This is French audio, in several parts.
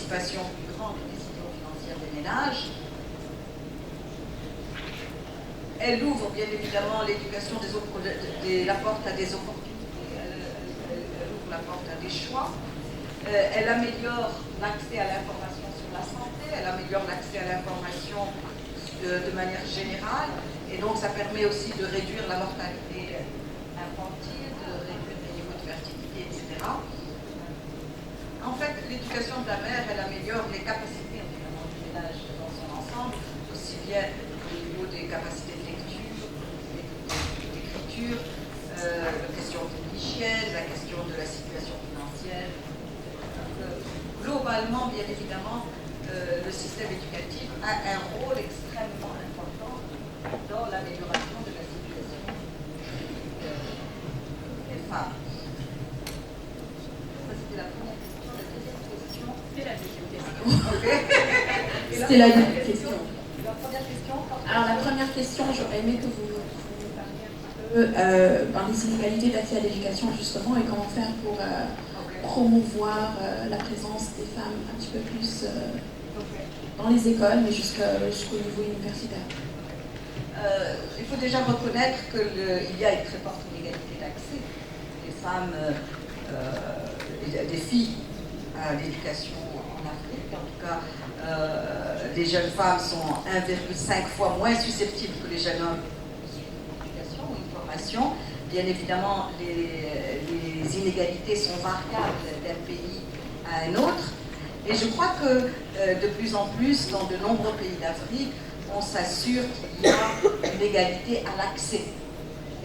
participation plus grande aux décisions financières des ménages. Elle ouvre bien évidemment l'éducation la porte à des opportunités, elle ouvre la porte à des choix. Elle améliore l'accès à l'information sur la santé, elle améliore l'accès à l'information de manière générale, et donc ça permet aussi de réduire la mortalité infantile, de réduire les niveaux de fertilité, etc. En fait, l'éducation de la mère, elle améliore les capacités évidemment du ménage dans son ensemble, aussi bien au niveau des capacités de lecture, d'écriture, la question de l'hygiène, la question de la situation financière. Globalement, bien évidemment, le système éducatif a un rôle extrêmement important dans l'amélioration de la situation des femmes. Ça, c'était la première question. La deuxième question, C'est la deuxième question. okay. C'était la deuxième question. La première question. Alors la première question, j'aurais aimé que vous nous parliez un petit peu des inégalités d'accès à l'éducation justement et comment faire pour promouvoir la présence des femmes un petit peu plus dans les écoles, mais jusqu'au niveau universitaire. Il faut déjà reconnaître qu'il y a une très forte inégalité d'accès des femmes, des filles à l'éducation en Afrique. En tout cas, les jeunes femmes sont 1,5 fois moins susceptibles que les jeunes hommes d'une éducation ou une formation. Bien évidemment, les inégalités sont variables d'un pays à un autre. Et je crois que de plus en plus, dans de nombreux pays d'Afrique, on s'assure qu'il y a une égalité à l'accès.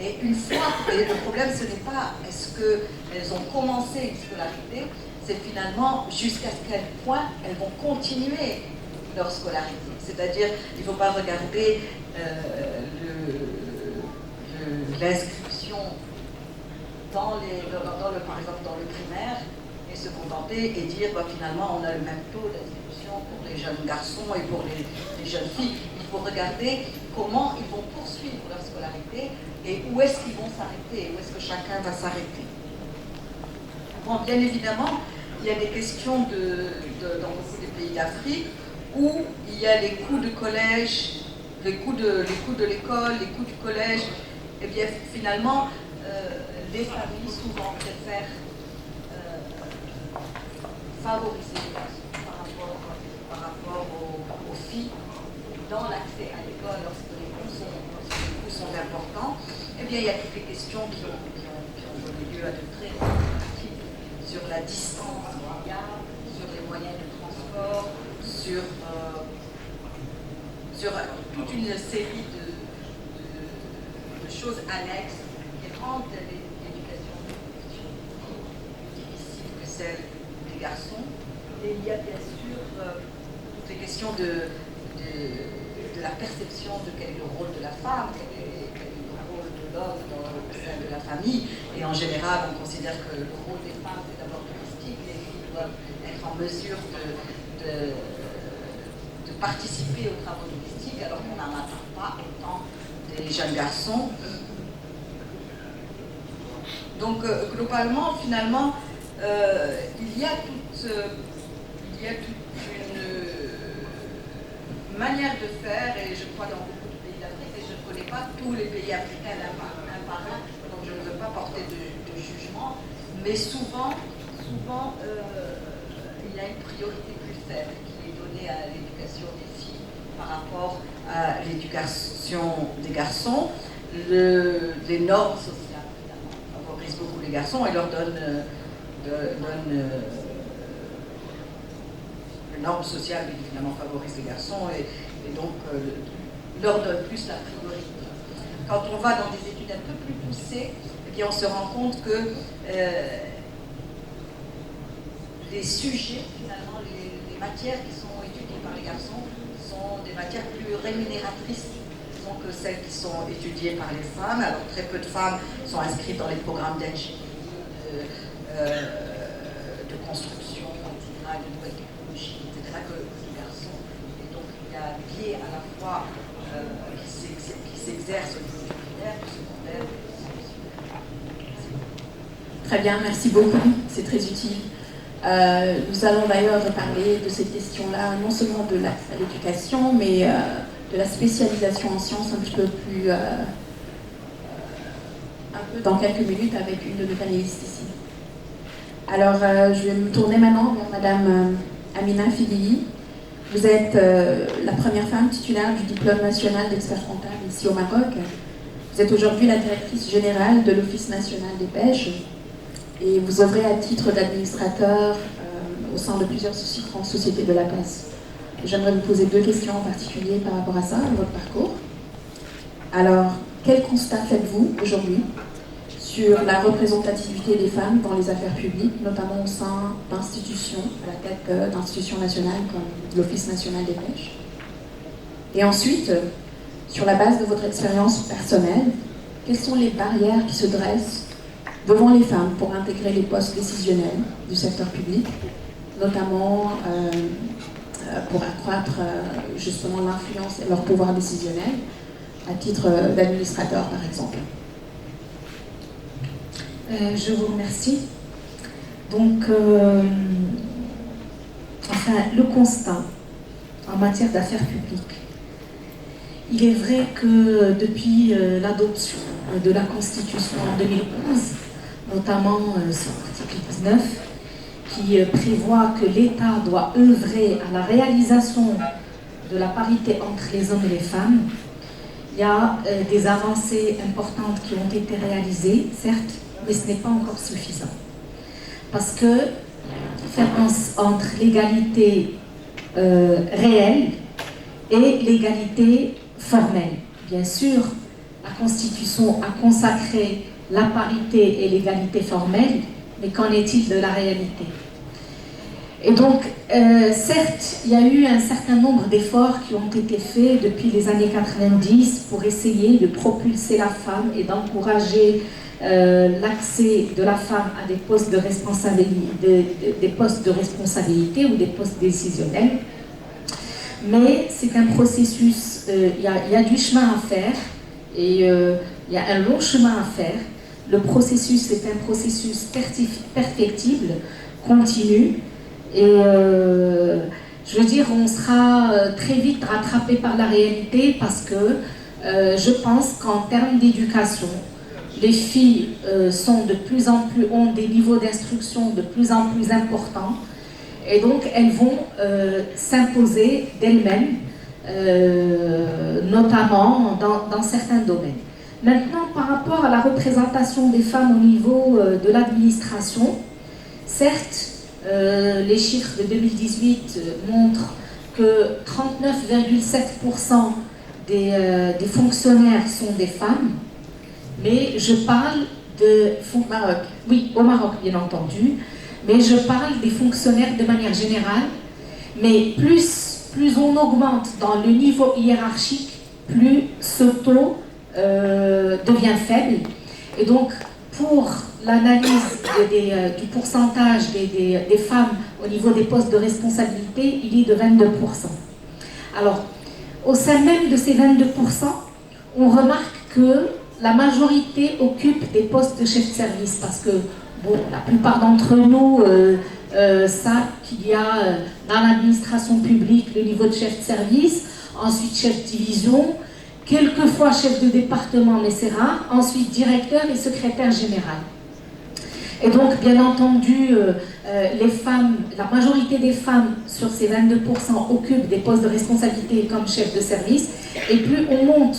Et une fois, et le problème ce n'est pas est-ce qu'elles ont commencé une scolarité, c'est finalement jusqu'à quel point elles vont continuer leur scolarité. C'est-à-dire, il ne faut pas regarder l'inscription par exemple dans le primaire et se contenter et dire finalement on a le même taux d'inscription pour les jeunes garçons et pour les jeunes filles. Il faut regarder comment ils vont poursuivre leur scolarité et où est-ce qu'ils vont s'arrêter, où est-ce que chacun va s'arrêter. Bon, bien évidemment, il y a des questions dans beaucoup des pays d'Afrique où il y a les coûts de collège, les coûts de l'école, les coûts du collège. Et bien finalement, les familles souvent préfèrent favoriser les garçons par rapport aux filles dans l'accès à l'école lorsque les coûts sont importants. Eh bien, il y a toutes les questions qui ont donné lieu à de très grandes critiques sur la distance qu'il y a, sur les moyens de transport, sur toute une série de choses annexes qui rendent l'éducation plus difficile que celle des garçons. Et il y a bien sûr toutes les questions de la perception de quel est le rôle de la femme, quel est le rôle de l'homme au sein de la famille. Et en général, on considère que le rôle des femmes, c'est d'abord domestique. Les filles doivent être en mesure de participer aux travaux domestiques, alors qu'on n'en attend pas autant des jeunes garçons. Donc, globalement, finalement, il y a toute une manière de faire, et je crois dans beaucoup de pays d'Afrique, et je ne connais pas tous les pays africains un par un, donc je ne veux pas porter de jugement, mais souvent, il y a une priorité plus faible qui est donnée à l'éducation des filles par rapport à l'éducation des garçons. Les normes sociales, évidemment, favorisent beaucoup les garçons et leur donnent les normes sociales, évidemment, favorisent les garçons et donc leur donnent plus la priorité. Quand on va dans des études un peu plus poussées, eh bien, on se rend compte que les sujets, finalement, les matières qui sont étudiées par les garçons sont des matières plus rémunératrices que celles qui sont étudiées par les femmes. Alors très peu de femmes sont inscrites dans les programmes d'ingénierie, de construction, etc., de nouvelles technologies, etc., que les garçons. Et donc il y a un biais à la fois qui s'exerce au niveau du primaire, du secondaire et du supérieur. Très bien, merci beaucoup, c'est très utile. Nous allons d'ailleurs parler de cette question-là, non seulement de l'accès à l'éducation, mais de la spécialisation en sciences un petit peu plus, un peu dans quelques minutes avec une de nos panélistes ici. Alors, je vais me tourner maintenant vers Madame Amina Fidili. Vous êtes la première femme titulaire du diplôme national d'expert comptable ici au Maroc. Vous êtes aujourd'hui la directrice générale de l'Office national des pêches et vous œuvrez à titre d'administrateur au sein de plusieurs grandes sociétés de la place. J'aimerais vous poser 2 questions en particulier par rapport à ça, à votre parcours. Alors, quel constat faites-vous aujourd'hui sur la représentativité des femmes dans les affaires publiques, notamment au sein d'institutions, à la tête d'institutions nationales comme l'Office national des pêches? Et ensuite, sur la base de votre expérience personnelle, quelles sont les barrières qui se dressent devant les femmes pour intégrer les postes décisionnels du secteur public, notamment pour accroître justement l'influence et leur pouvoir décisionnel, à titre d'administrateur par exemple? Je vous remercie. Donc, enfin, le constat en matière d'affaires publiques. Il est vrai que depuis l'adoption de la Constitution en 2011, notamment son article 19, qui prévoit que l'État doit œuvrer à la réalisation de la parité entre les hommes et les femmes, il y a des avancées importantes qui ont été réalisées, certes, mais ce n'est pas encore suffisant. Parce que différence entre l'égalité réelle et l'égalité formelle. Bien sûr, la Constitution a consacré la parité et l'égalité formelle, mais qu'en est-il de la réalité? Et donc, certes, il y a eu un certain nombre d'efforts qui ont été faits depuis les années 90 pour essayer de propulser la femme et d'encourager l'accès de la femme à des postes de responsabilité, ou des postes décisionnels. Mais c'est un processus, il y a du chemin à faire et il y a un long chemin à faire. Le processus est un processus perfectible, continu, et je veux dire, on sera très vite rattrapé par la réalité parce que je pense qu'en termes d'éducation, les filles ont des niveaux d'instruction de plus en plus importants et donc elles vont s'imposer d'elles-mêmes, notamment dans certains domaines. Maintenant, par rapport à la représentation des femmes au niveau de l'administration, certes, les chiffres de 2018 montrent que 39,7% des fonctionnaires sont des femmes, mais je parle Au Maroc. Oui, au Maroc, bien entendu, mais je parle des fonctionnaires de manière générale, mais plus on augmente dans le niveau hiérarchique, plus ce taux devient faible. Et donc, pour l'analyse du pourcentage des femmes au niveau des postes de responsabilité, il est de 22%. Alors, au sein même de ces 22%, on remarque que la majorité occupe des postes de chef de service, parce que bon, la plupart d'entre nous savent qu'il y a dans l'administration publique le niveau de chef de service, ensuite chef de division, quelquefois chef de département, mais c'est rare, ensuite directeur et secrétaire général. Et donc, bien entendu, les femmes, la majorité des femmes sur ces 22% occupent des postes de responsabilité comme chef de service, et plus on monte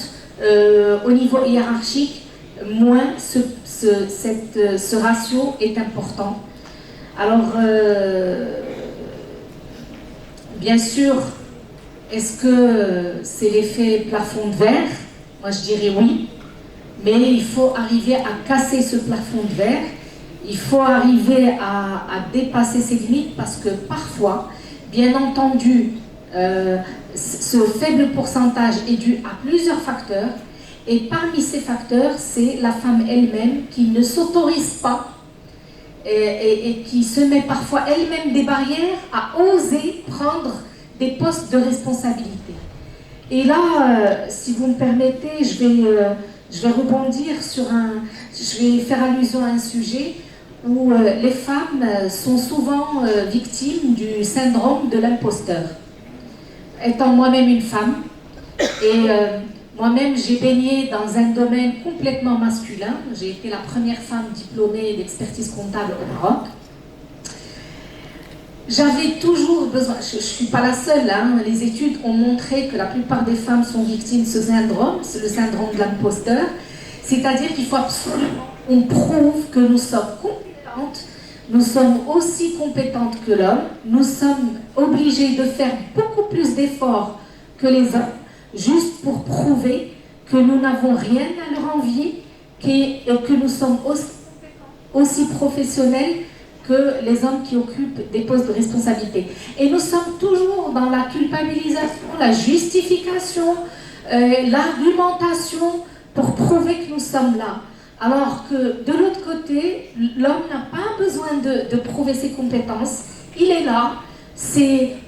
au niveau hiérarchique, moins ce ratio est important. Alors, bien sûr, est-ce que c'est l'effet plafond de verre? Moi, je dirais oui, mais il faut arriver à casser ce plafond de verre. Il faut arriver à dépasser ses limites parce que parfois, bien entendu, ce faible pourcentage est dû à plusieurs facteurs et parmi ces facteurs, c'est la femme elle-même qui ne s'autorise pas et qui se met parfois elle-même des barrières à oser prendre des postes de responsabilité. Et là, si vous me permettez, je vais rebondir sur je vais faire allusion à un sujet où les femmes sont souvent victimes du syndrome de l'imposteur. Étant moi-même une femme, et moi-même j'ai baigné dans un domaine complètement masculin, j'ai été la première femme diplômée d'expertise comptable au Maroc. J'avais toujours besoin, je ne suis pas la seule, hein, les études ont montré que la plupart des femmes sont victimes de ce syndrome, c'est le syndrome de l'imposteur, c'est-à-dire qu'il faut absolument qu'on prouve que nous sommes compétentes, nous sommes aussi compétentes que l'homme, nous sommes obligés de faire beaucoup plus d'efforts que les hommes, juste pour prouver que nous n'avons rien à leur envier et que nous sommes aussi professionnels que les hommes qui occupent des postes de responsabilité. Et nous sommes toujours dans la culpabilisation, la justification, l'argumentation pour prouver que nous sommes là. Alors que de l'autre côté, l'homme n'a pas besoin de prouver ses compétences. Il est là.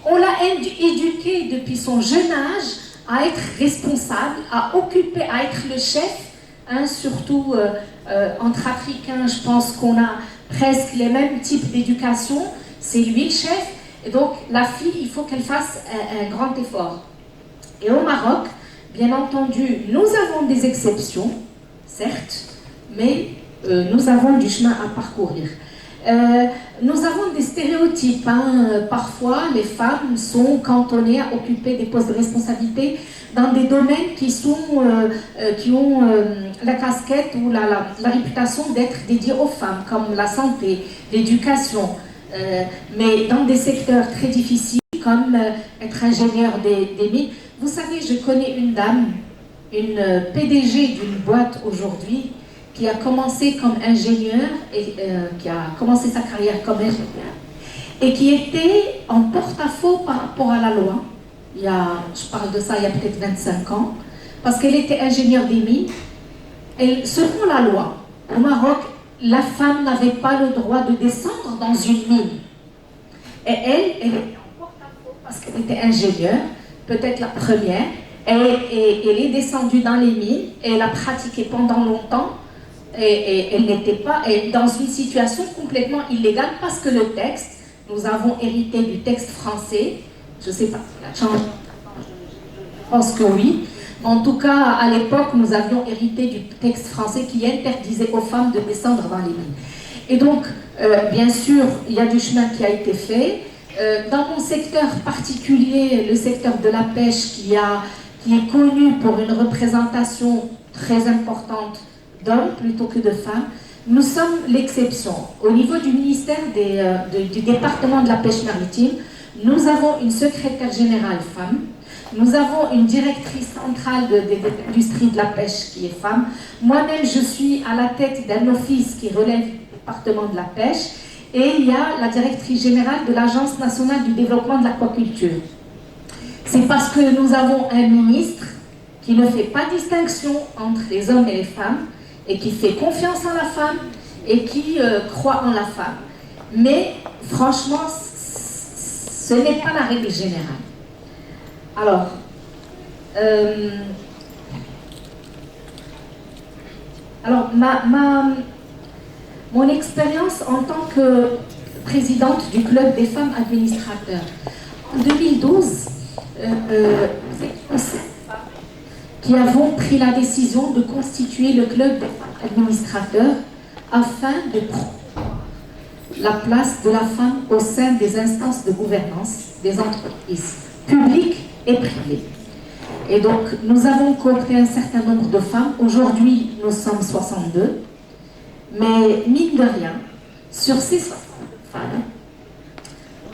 On l'a éduqué depuis son jeune âge à être responsable, à occuper, à être le chef. Hein, surtout entre Africains, je pense qu'on a presque les mêmes types d'éducation, c'est lui le chef, et donc la fille, il faut qu'elle fasse un grand effort. Et au Maroc, bien entendu, nous avons des exceptions, certes, mais nous avons du chemin à parcourir. Nous avons des stéréotypes, hein. Parfois les femmes sont cantonnées à occuper des postes de responsabilité dans des domaines qui ont la casquette ou la réputation d'être dédiés aux femmes, comme la santé, l'éducation, mais dans des secteurs très difficiles comme être ingénieur des mines. Vous savez, je connais une dame, une PDG d'une boîte aujourd'hui, qui a commencé comme ingénieur et qui a commencé sa carrière comme ingénieur et qui était en porte-à-faux par rapport à la loi. Je parle de ça il y a peut-être 25 ans, parce qu'elle était ingénieure des mines. Et selon la loi, au Maroc, la femme n'avait pas le droit de descendre dans une mine. Et elle était en porte-à-faux parce qu'elle était ingénieure, peut-être la première. Elle est descendue dans les mines et elle a pratiqué pendant longtemps. Et elle n'était pas dans une situation complètement illégale parce que le texte, nous avons hérité du texte français, je ne sais pas si la changé, je pense que oui, mais en tout cas à l'époque nous avions hérité du texte français qui interdisait aux femmes de descendre dans les mines. Et donc bien sûr il y a du chemin qui a été fait. Dans mon secteur particulier, le secteur de la pêche qui est connu pour une représentation très importante d'hommes plutôt que de femmes, nous sommes l'exception. Au niveau du ministère du département de la pêche maritime, nous avons une secrétaire générale femme, nous avons une directrice centrale de l'industrie de la pêche qui est femme. Moi-même, je suis à la tête d'un office qui relève du département de la pêche et il y a la directrice générale de l'Agence nationale du développement de l'aquaculture. C'est parce que nous avons un ministre qui ne fait pas distinction entre les hommes et les femmes et qui fait confiance en la femme et qui croit en la femme. Mais franchement, ce n'est pas la règle générale. Alors mon expérience en tant que présidente du club des femmes administrateurs. En 2012, qui avons pris la décision de constituer le club des administrateurs afin de promouvoir la place de la femme au sein des instances de gouvernance des entreprises publiques et privées. Et donc, nous avons coopté un certain nombre de femmes. Aujourd'hui, nous sommes 62. Mais, mine de rien, sur ces 62 femmes,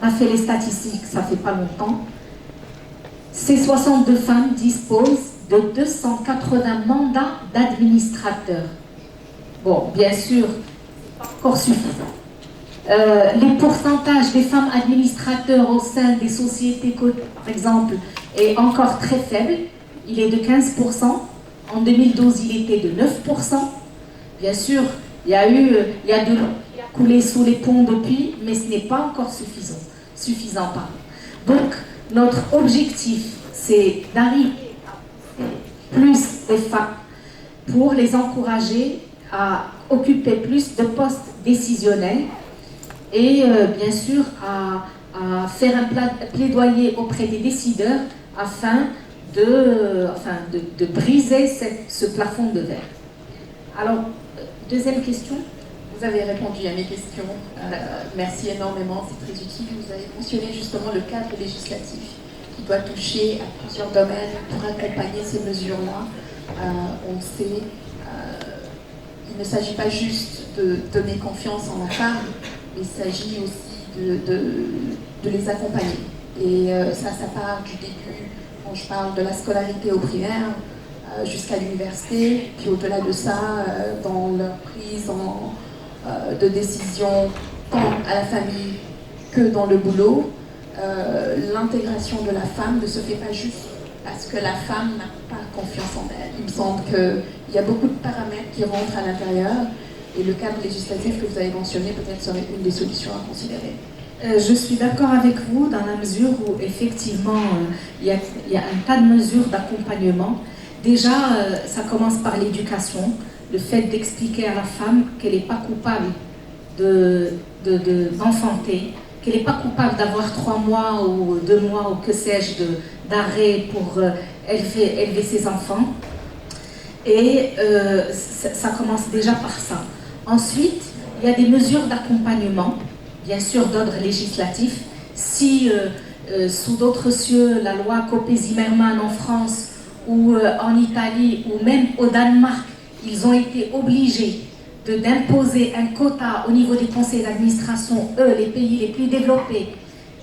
on a fait les statistiques, ça fait pas longtemps, ces 62 femmes disposent de 280 mandats d'administrateurs. Bon, bien sûr, c'est pas encore suffisant. Les pourcentages des femmes administrateurs au sein des sociétés cotées, par exemple, est encore très faible. Il est de 15%. En 2012, il était de 9%. Bien sûr, il y a de l'eau qui a coulé sous les ponts depuis, mais ce n'est pas encore suffisant. Donc, notre objectif, c'est d'arriver à plus des femmes pour les encourager à occuper plus de postes décisionnels et bien sûr à faire un plaidoyer auprès des décideurs afin de briser ce plafond de verre. Alors, deuxième question. Vous avez répondu à mes questions. Merci énormément, c'est très utile. Vous avez mentionné justement le cadre législatif qui doit toucher à plusieurs domaines pour accompagner ces mesures-là. On sait, il ne s'agit pas juste de donner confiance en la femme, mais il s'agit aussi de les accompagner. Et ça part du début, quand je parle de la scolarité au primaire, jusqu'à l'université, puis au-delà de ça, dans leur prise de décision tant à la famille que dans le boulot. L'intégration de la femme ne se fait pas juste parce que la femme n'a pas confiance en elle. Il me semble qu'il y a beaucoup de paramètres qui rentrent à l'intérieur et le cadre législatif que vous avez mentionné peut-être serait une des solutions à considérer. Je suis d'accord avec vous dans la mesure où effectivement il y a un tas de mesures d'accompagnement. Déjà, ça commence par l'éducation, le fait d'expliquer à la femme qu'elle n'est pas coupable d'enfanter, qu'elle n'est pas coupable d'avoir 3 mois ou 2 mois ou que sais-je d'arrêt pour élever ses enfants. Et ça commence déjà par ça. Ensuite, il y a des mesures d'accompagnement, bien sûr d'ordre législatif. Si sous d'autres cieux, la loi Copé-Zimmermann en France ou en Italie ou même au Danemark, ils ont été obligés d'imposer un quota au niveau des conseils d'administration, eux, les pays les plus développés,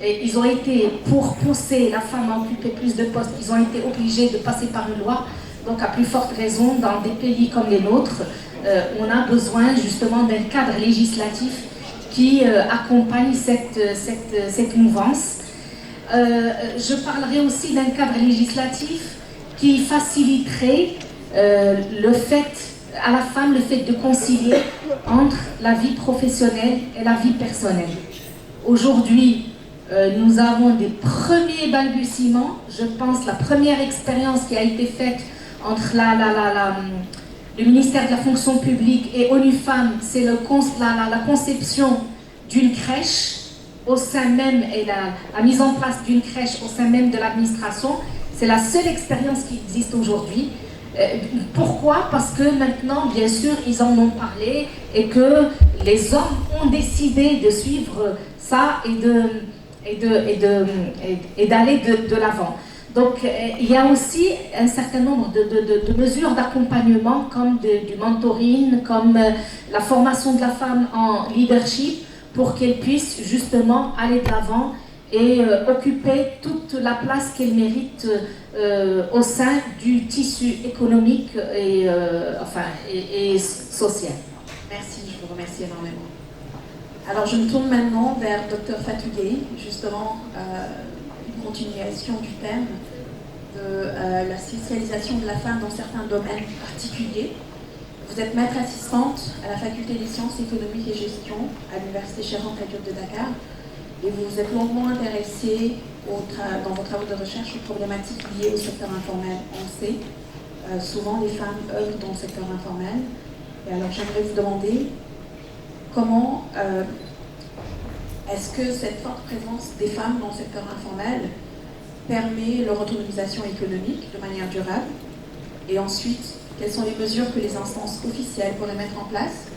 et ils ont été, pour pousser la femme à occuper plus de postes, ils ont été obligés de passer par une loi. Donc à plus forte raison, dans des pays comme les nôtres, on a besoin justement d'un cadre législatif qui accompagne cette mouvance. Je parlerai aussi d'un cadre législatif qui faciliterait le fait à la femme le fait de concilier entre la vie professionnelle et la vie personnelle. Aujourd'hui, nous avons des premiers balbutiements. Je pense la première expérience qui a été faite entre le ministère de la fonction publique et ONU Femmes, c'est la conception d'une crèche au sein même et la mise en place d'une crèche au sein même de l'administration. C'est la seule expérience qui existe aujourd'hui. Pourquoi? Parce que maintenant, bien sûr, ils en ont parlé et que les hommes ont décidé de suivre ça et d'aller de l'avant. Donc, il y a aussi un certain nombre de mesures d'accompagnement comme du mentoring, comme la formation de la femme en leadership pour qu'elle puisse justement aller de l'avant et occuper toute la place qu'elle mérite au sein du tissu économique et social. Merci, je vous remercie énormément. Alors je me tourne maintenant vers Dr Fatou Gueye, justement une continuation du thème de la spécialisation de la femme dans certains domaines particuliers. Vous êtes maître assistante à la faculté des sciences économiques et gestion à l'université Cheikh Anta Diop de Dakar. Et vous vous êtes longuement intéressé dans vos travaux de recherche aux problématiques liées au secteur informel. On sait, souvent les femmes œuvrent dans le secteur informel. Et alors j'aimerais vous demander comment est-ce que cette forte présence des femmes dans le secteur informel permet leur autonomisation économique de manière durable? Et ensuite, quelles sont les mesures que les instances officielles pourraient mettre en place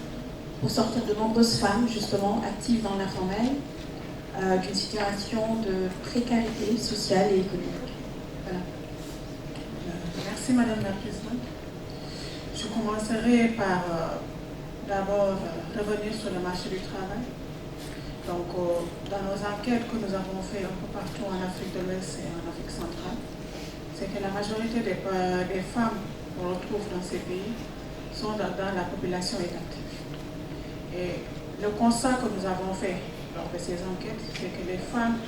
pour sortir de nombreuses femmes, justement, actives dans l'informel, d'une situation de précarité sociale et économique? Voilà. Merci Madame la Présidente. Je commencerai par d'abord revenir sur le marché du travail. Donc, dans nos enquêtes que nous avons faites un peu partout en Afrique de l'Ouest et en Afrique centrale, c'est que la majorité des femmes qu'on retrouve dans ces pays sont dans la population étatique. Et le constat que nous avons fait lors de ces enquêtes, c'est que les femmes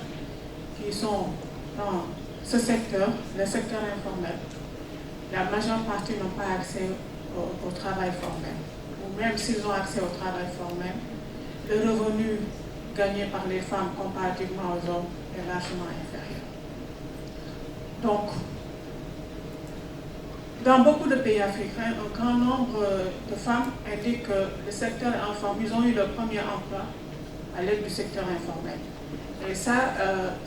qui sont dans ce secteur, le secteur informel, la majeure partie n'ont pas accès au travail formel. Ou même s'ils ont accès au travail formel, le revenu gagné par les femmes comparativement aux hommes est largement inférieur. Donc, Dans beaucoup de pays africains, un grand nombre de femmes indiquent que le secteur informel, ils ont eu leur premier emploi à l'aide du secteur informel. Et ça,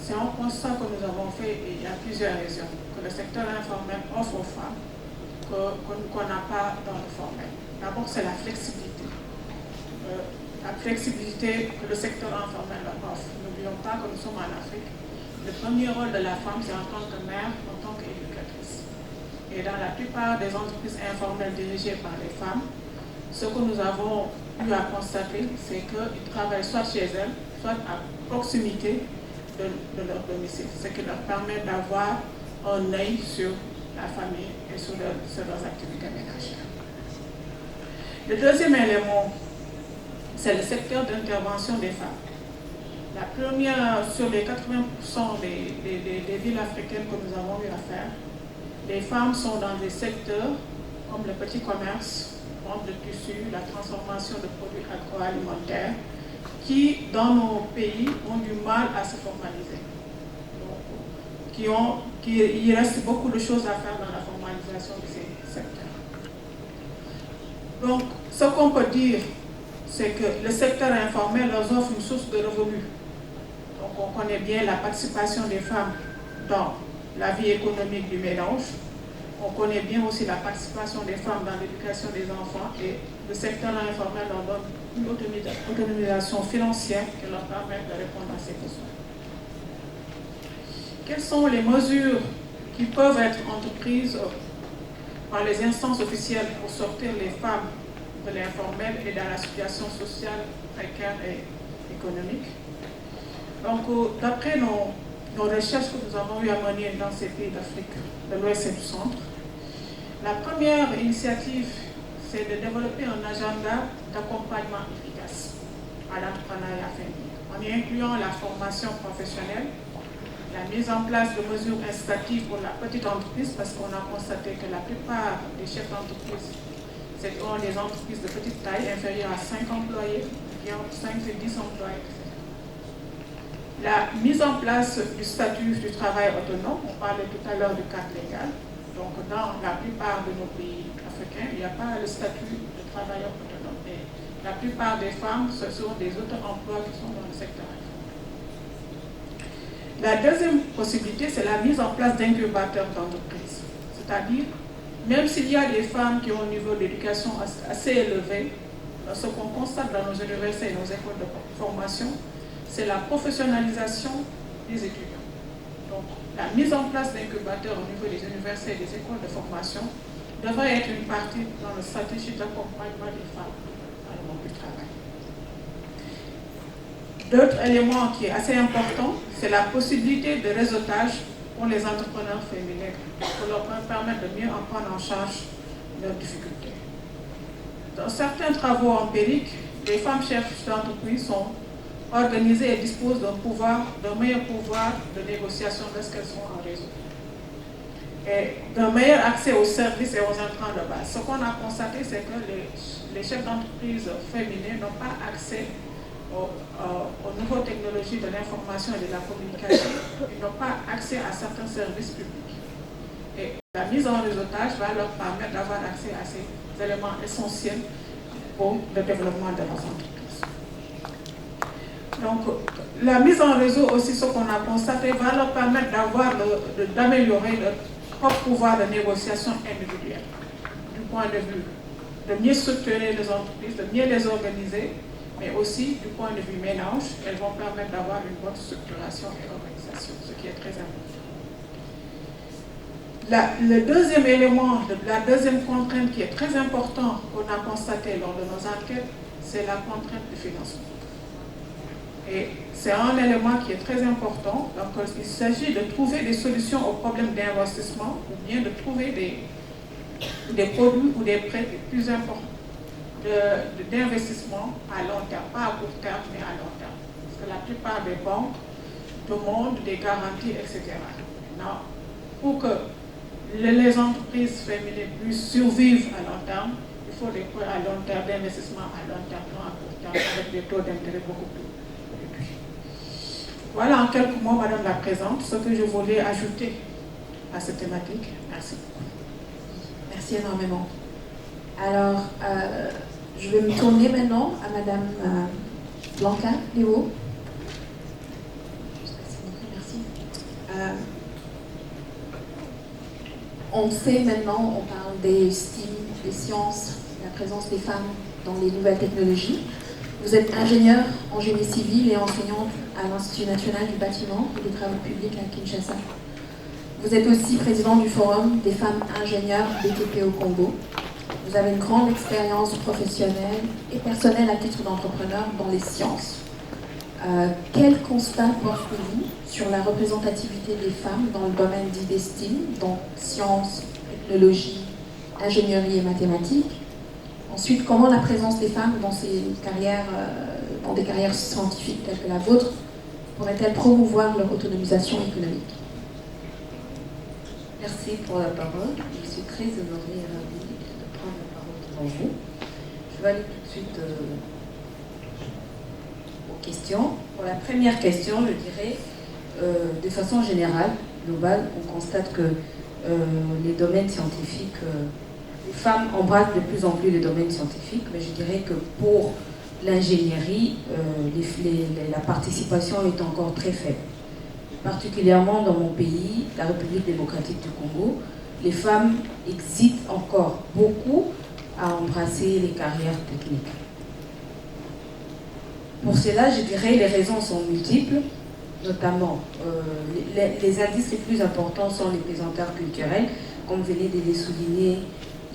c'est un constat que nous avons fait et il y a plusieurs raisons. Que le secteur informel offre aux femmes qu'on n'a pas dans le formel. D'abord, c'est la flexibilité. La flexibilité que le secteur informel offre. N'oublions pas que nous sommes en Afrique. Le premier rôle de la femme, c'est en tant que mère, en tant qu'éducatrice. Et dans la plupart des entreprises informelles dirigées par les femmes, ce que nous avons eu à constater, c'est qu'ils travaillent soit chez elles, soit à proximité de leur domicile, ce qui leur permet d'avoir un œil sur la famille et sur leurs activités ménagères. Le deuxième élément, c'est le secteur d'intervention des femmes. La première, sur les 80% des villes africaines que nous avons eu à faire, les femmes sont dans des secteurs comme le petit commerce, vente de tissus, la transformation de produits agroalimentaires, qui, dans nos pays, ont du mal à se formaliser. Donc, il reste beaucoup de choses à faire dans la formalisation de ces secteurs. Donc, ce qu'on peut dire, c'est que le secteur informel leur offre une source de revenus. Donc, on connaît bien la participation des femmes dans la vie économique du ménage. On connaît bien aussi la participation des femmes dans l'éducation des enfants et le secteur informel leur donne une autonomisation financière qui leur permet de répondre à ces besoins. Quelles sont les mesures qui peuvent être entreprises par les instances officielles pour sortir les femmes de l'informel et dans la situation sociale précaire et économique? Donc, d'après nos recherches que nous avons eu à mener dans ces pays d'Afrique, de l'Ouest et du Centre, la première initiative, c'est de développer un agenda d'accompagnement efficace à l'entrepreneuriat féminin, en y incluant la formation professionnelle, la mise en place de mesures incitatives pour la petite entreprise, parce qu'on a constaté que la plupart des chefs d'entreprise, c'est des entreprises de petite taille, inférieures à 5 employés, qui ont 5 et 10 employés, etc. La mise en place du statut du travail autonome, on parlait tout à l'heure du cadre légal. Donc, dans la plupart de nos pays africains, il n'y a pas le statut de travailleur autonome. Et la plupart des femmes, ce sont des auto-emplois qui sont dans le secteur informel. La deuxième possibilité, c'est la mise en place d'incubateurs d'entreprises. C'est-à-dire, même s'il y a des femmes qui ont un niveau d'éducation assez élevé, ce qu'on constate dans nos universités et nos écoles de formation, c'est la professionnalisation des étudiants. Donc, la mise en place d'incubateurs au niveau des universités et des écoles de formation devrait être une partie dans la stratégie d'accompagnement des femmes dans le monde du travail. D'autres éléments qui est assez important, c'est la possibilité de réseautage pour les entrepreneurs féminins, pour leur permettre de mieux en prendre en charge leurs difficultés. Dans certains travaux empiriques, les femmes chefs d'entreprise sont organisées et disposent d'un meilleur pouvoir de négociation lorsqu'elles sont en réseau. Et d'un meilleur accès aux services et aux intrants de base. Ce qu'on a constaté, c'est que les chefs d'entreprise féminins n'ont pas accès aux nouvelles technologies de l'information et de la communication. Ils n'ont pas accès à certains services publics. Et la mise en réseautage va leur permettre d'avoir accès à ces éléments essentiels pour le développement de leurs entreprises. Donc, la mise en réseau aussi, ce qu'on a constaté, va leur permettre d'améliorer leur propre pouvoir de négociation individuelle, du point de vue de mieux structurer les entreprises, de mieux les organiser, mais aussi du point de vue ménage, elles vont permettre d'avoir une bonne structuration et organisation, ce qui est très important. Le deuxième élément, la deuxième contrainte qui est très importante qu'on a constaté lors de nos enquêtes, c'est la contrainte de financement. Et c'est un élément qui est très important. Donc, il s'agit de trouver des solutions aux problèmes d'investissement ou bien de trouver des produits ou des prêts plus importants d'investissement à long terme, pas à court terme, mais à long terme. Parce que la plupart des banques demandent des garanties, etc. Maintenant, pour que les entreprises féminines puissent survivre à long terme, il faut des prêts à long terme, d'investissement à long terme, non à court terme, avec des taux d'intérêt beaucoup plus. Voilà en quelques mots, Madame la Présidente, ce que je voulais ajouter à cette thématique. Merci beaucoup. Merci énormément. Alors, je vais me tourner maintenant à Madame Blanca Léo. Merci. On sait maintenant, on parle des STEAM, des sciences, la présence des femmes dans les nouvelles technologies. Vous êtes ingénieure en génie civil et enseignante à l'Institut national du bâtiment et des travaux publics à Kinshasa. Vous êtes aussi présidente du Forum des femmes ingénieures BTP au Congo. Vous avez une grande expérience professionnelle et personnelle à titre d'entrepreneur dans les sciences. Quel constat portez-vous sur la représentativité des femmes dans le domaine dit des STEAM, donc sciences, technologie, ingénierie et mathématiques? Ensuite, comment la présence des femmes dans ces carrières, dans des carrières scientifiques telles que la vôtre, pourrait-elle promouvoir leur autonomisation économique? Merci pour la parole. Je suis très honorée et ravie de prendre la parole devant vous. Je vais aller tout de suite aux questions. Pour la première question, je dirais, de façon générale, globale, on constate que les domaines scientifiques, les femmes embrassent de plus en plus les domaines scientifiques, mais je dirais que pour l'ingénierie, la participation est encore très faible. Particulièrement dans mon pays, la République démocratique du Congo, les femmes hésitent encore beaucoup à embrasser les carrières techniques. Pour cela, je dirais que les raisons sont multiples, notamment les indices les plus importants sont les pesanteurs culturelles, comme venaient de les souligner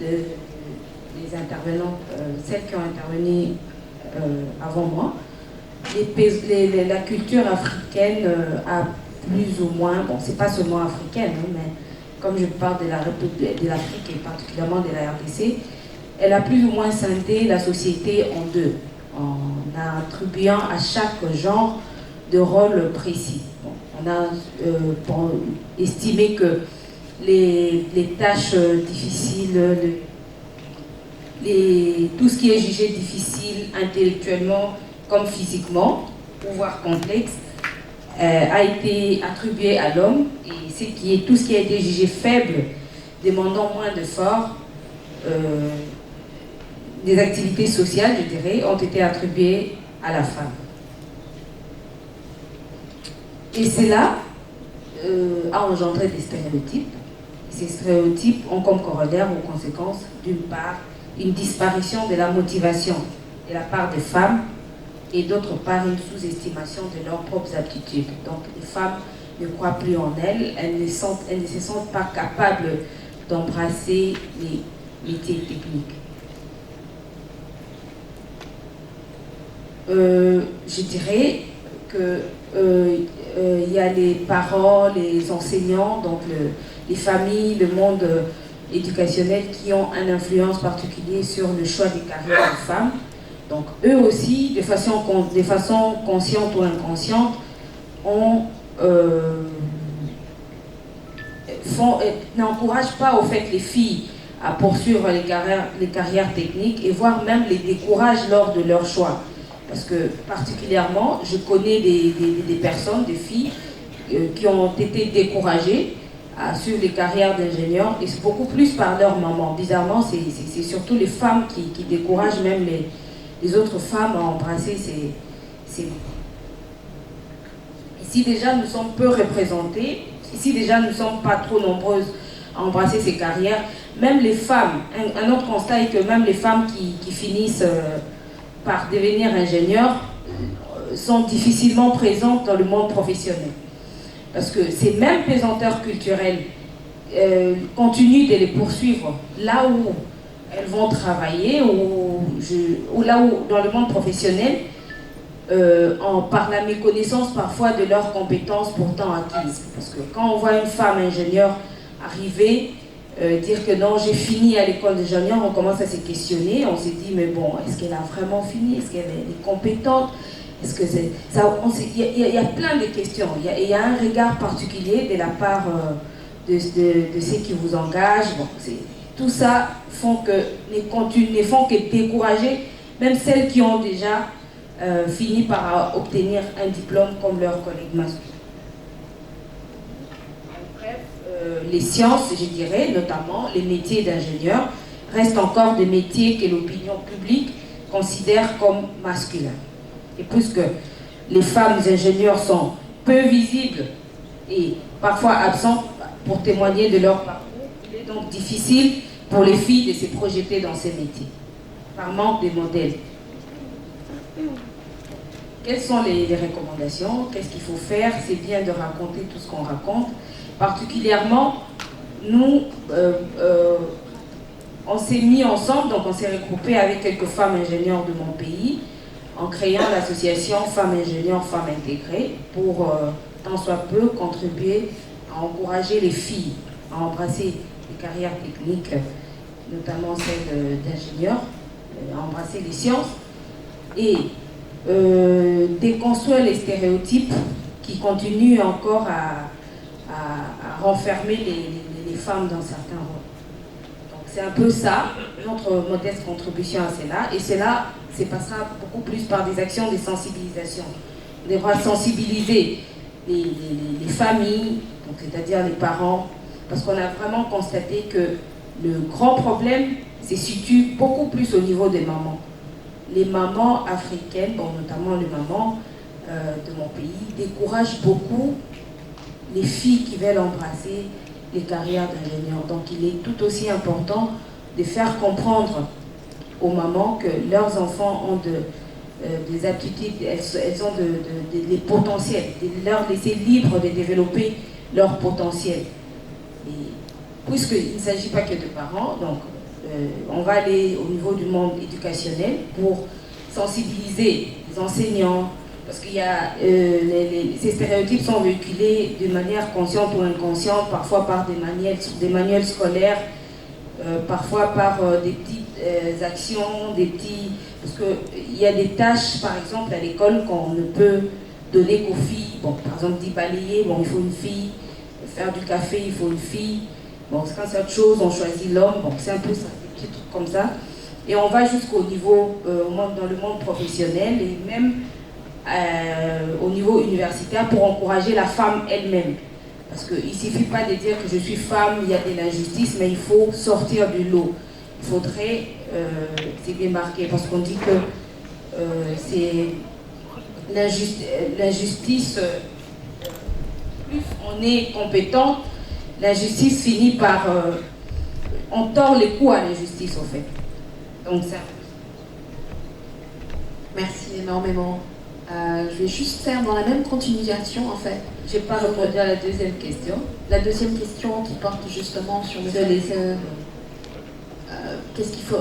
les intervenants, celles qui ont intervenu avant moi. La culture africaine a plus ou moins, bon, c'est pas seulement africaine, hein, mais comme je parle de l'Afrique et particulièrement de la RDC, elle a plus ou moins scindé la société en deux, en attribuant à chaque genre de rôle précis. Bon, on a estimé que les tâches difficiles, tout ce qui est jugé difficile intellectuellement comme physiquement, voire complexe, a été attribué à l'homme, et tout ce qui a été jugé faible, demandant moins d'efforts, des activités sociales, je dirais, ont été attribuées à la femme. Et cela a engendré des stéréotypes. Ces stéréotypes ont comme corollaire ou conséquence, d'une part, une disparition de la motivation de la part des femmes, et d'autre part une sous-estimation de leurs propres aptitudes. Donc les femmes ne croient plus en elles, elles ne se sentent pas capables d'embrasser les métiers techniques. Je dirais que il y a les parents, les enseignants, donc les familles, le monde éducationnel qui ont une influence particulière sur le choix des carrières des femmes. Donc eux aussi, de façon consciente ou inconsciente, n'encouragent pas au fait les filles à poursuivre les carrières techniques et voire même les découragent lors de leur choix. Parce que particulièrement, je connais des personnes, des filles qui ont été découragées à suivre les carrières d'ingénieurs, et c'est beaucoup plus par leur maman. Bizarrement, c'est surtout les femmes qui découragent même les autres femmes à embrasser ces... Ici déjà nous sommes peu représentées, ici déjà nous ne sommes pas trop nombreuses à embrasser ces carrières. Même les femmes, un autre constat est que même les femmes qui finissent par devenir ingénieurs sont difficilement présentes dans le monde professionnel. Parce que ces mêmes pesanteurs culturels continuent de les poursuivre là où elles vont travailler, ou là où, dans le monde professionnel, par la méconnaissance parfois de leurs compétences pourtant acquises. Parce que quand on voit une femme ingénieure arriver, dire que non, j'ai fini à l'école d'ingénieur, on commence à se questionner, on se dit, mais bon, est-ce qu'elle a vraiment fini? Est-ce qu'elle est compétente? Est-ce que c'est ça? Il y a plein de questions. Il y a un regard particulier de la part de ceux qui vous engagent. Bon, tout ça ne font que décourager même celles qui ont déjà fini par obtenir un diplôme comme leurs collègues masculins. Bref, les sciences, je dirais, notamment les métiers d'ingénieur, restent encore des métiers que l'opinion publique considère comme masculins. Et puisque les femmes ingénieurs sont peu visibles et parfois absentes pour témoigner de leur parcours, il est donc difficile pour les filles de se projeter dans ces métiers, par manque de modèles. Quelles sont les recommandations? Qu'est-ce qu'il faut faire? C'est bien de raconter tout ce qu'on raconte. Particulièrement, nous, on s'est mis ensemble, donc on s'est regroupé avec quelques femmes ingénieures de mon pays, en créant l'association Femmes Ingénieures, Femmes Intégrées, pour tant soit peu contribuer à encourager les filles à embrasser les carrières techniques, notamment celles d'ingénieurs, à embrasser les sciences, et déconstruire les stéréotypes qui continuent encore à renfermer les femmes dans certains rôles. Donc c'est un peu ça, notre modeste contribution à cela, et cela se passera beaucoup plus par des actions de sensibilisation. On devra sensibiliser les familles, c'est-à-dire les parents, parce qu'on a vraiment constaté que le grand problème se situe beaucoup plus au niveau des mamans. Les mamans africaines, bon, notamment les mamans de mon pays, découragent beaucoup les filles qui veulent embrasser les carrières d'ingénieurs. Donc il est tout aussi important de faire comprendre aux mamans que leurs enfants ont des aptitudes, elles ont des potentiels, de leur laisser libre de développer leur potentiel. Et puisqu'il ne s'agit pas que de parents, donc on va aller au niveau du monde éducationnel pour sensibiliser les enseignants, parce qu'il y a ces stéréotypes sont véhiculés de manière consciente ou inconsciente, parfois par des manuels scolaires, parfois par des petites actions, parce qu'il y a des tâches, par exemple, à l'école qu'on ne peut donner qu'aux filles. Bon, par exemple, dit balayer, bon, il faut une fille, faire du café, il faut une fille. Bon, quand c'est autre chose, on choisit l'homme, bon, c'est un peu ça, des petits trucs comme ça. Et on va jusqu'au niveau, dans le monde professionnel et même au niveau universitaire pour encourager la femme elle-même. Parce qu'il ne suffit pas de dire que je suis femme, il y a de l'injustice, mais il faut sortir du lot. Il faudrait, c'est bien marqué, parce qu'on dit que c'est l'injustice, plus on est compétent, l'injustice finit par... on tord les coups à l'injustice, en fait. Donc ça. Merci énormément. Je vais juste faire dans la même continuation, en fait. Je n'ai pas répondu à la deuxième question. La deuxième question qui porte justement sur le fait que... qu'est-ce qu'il faut...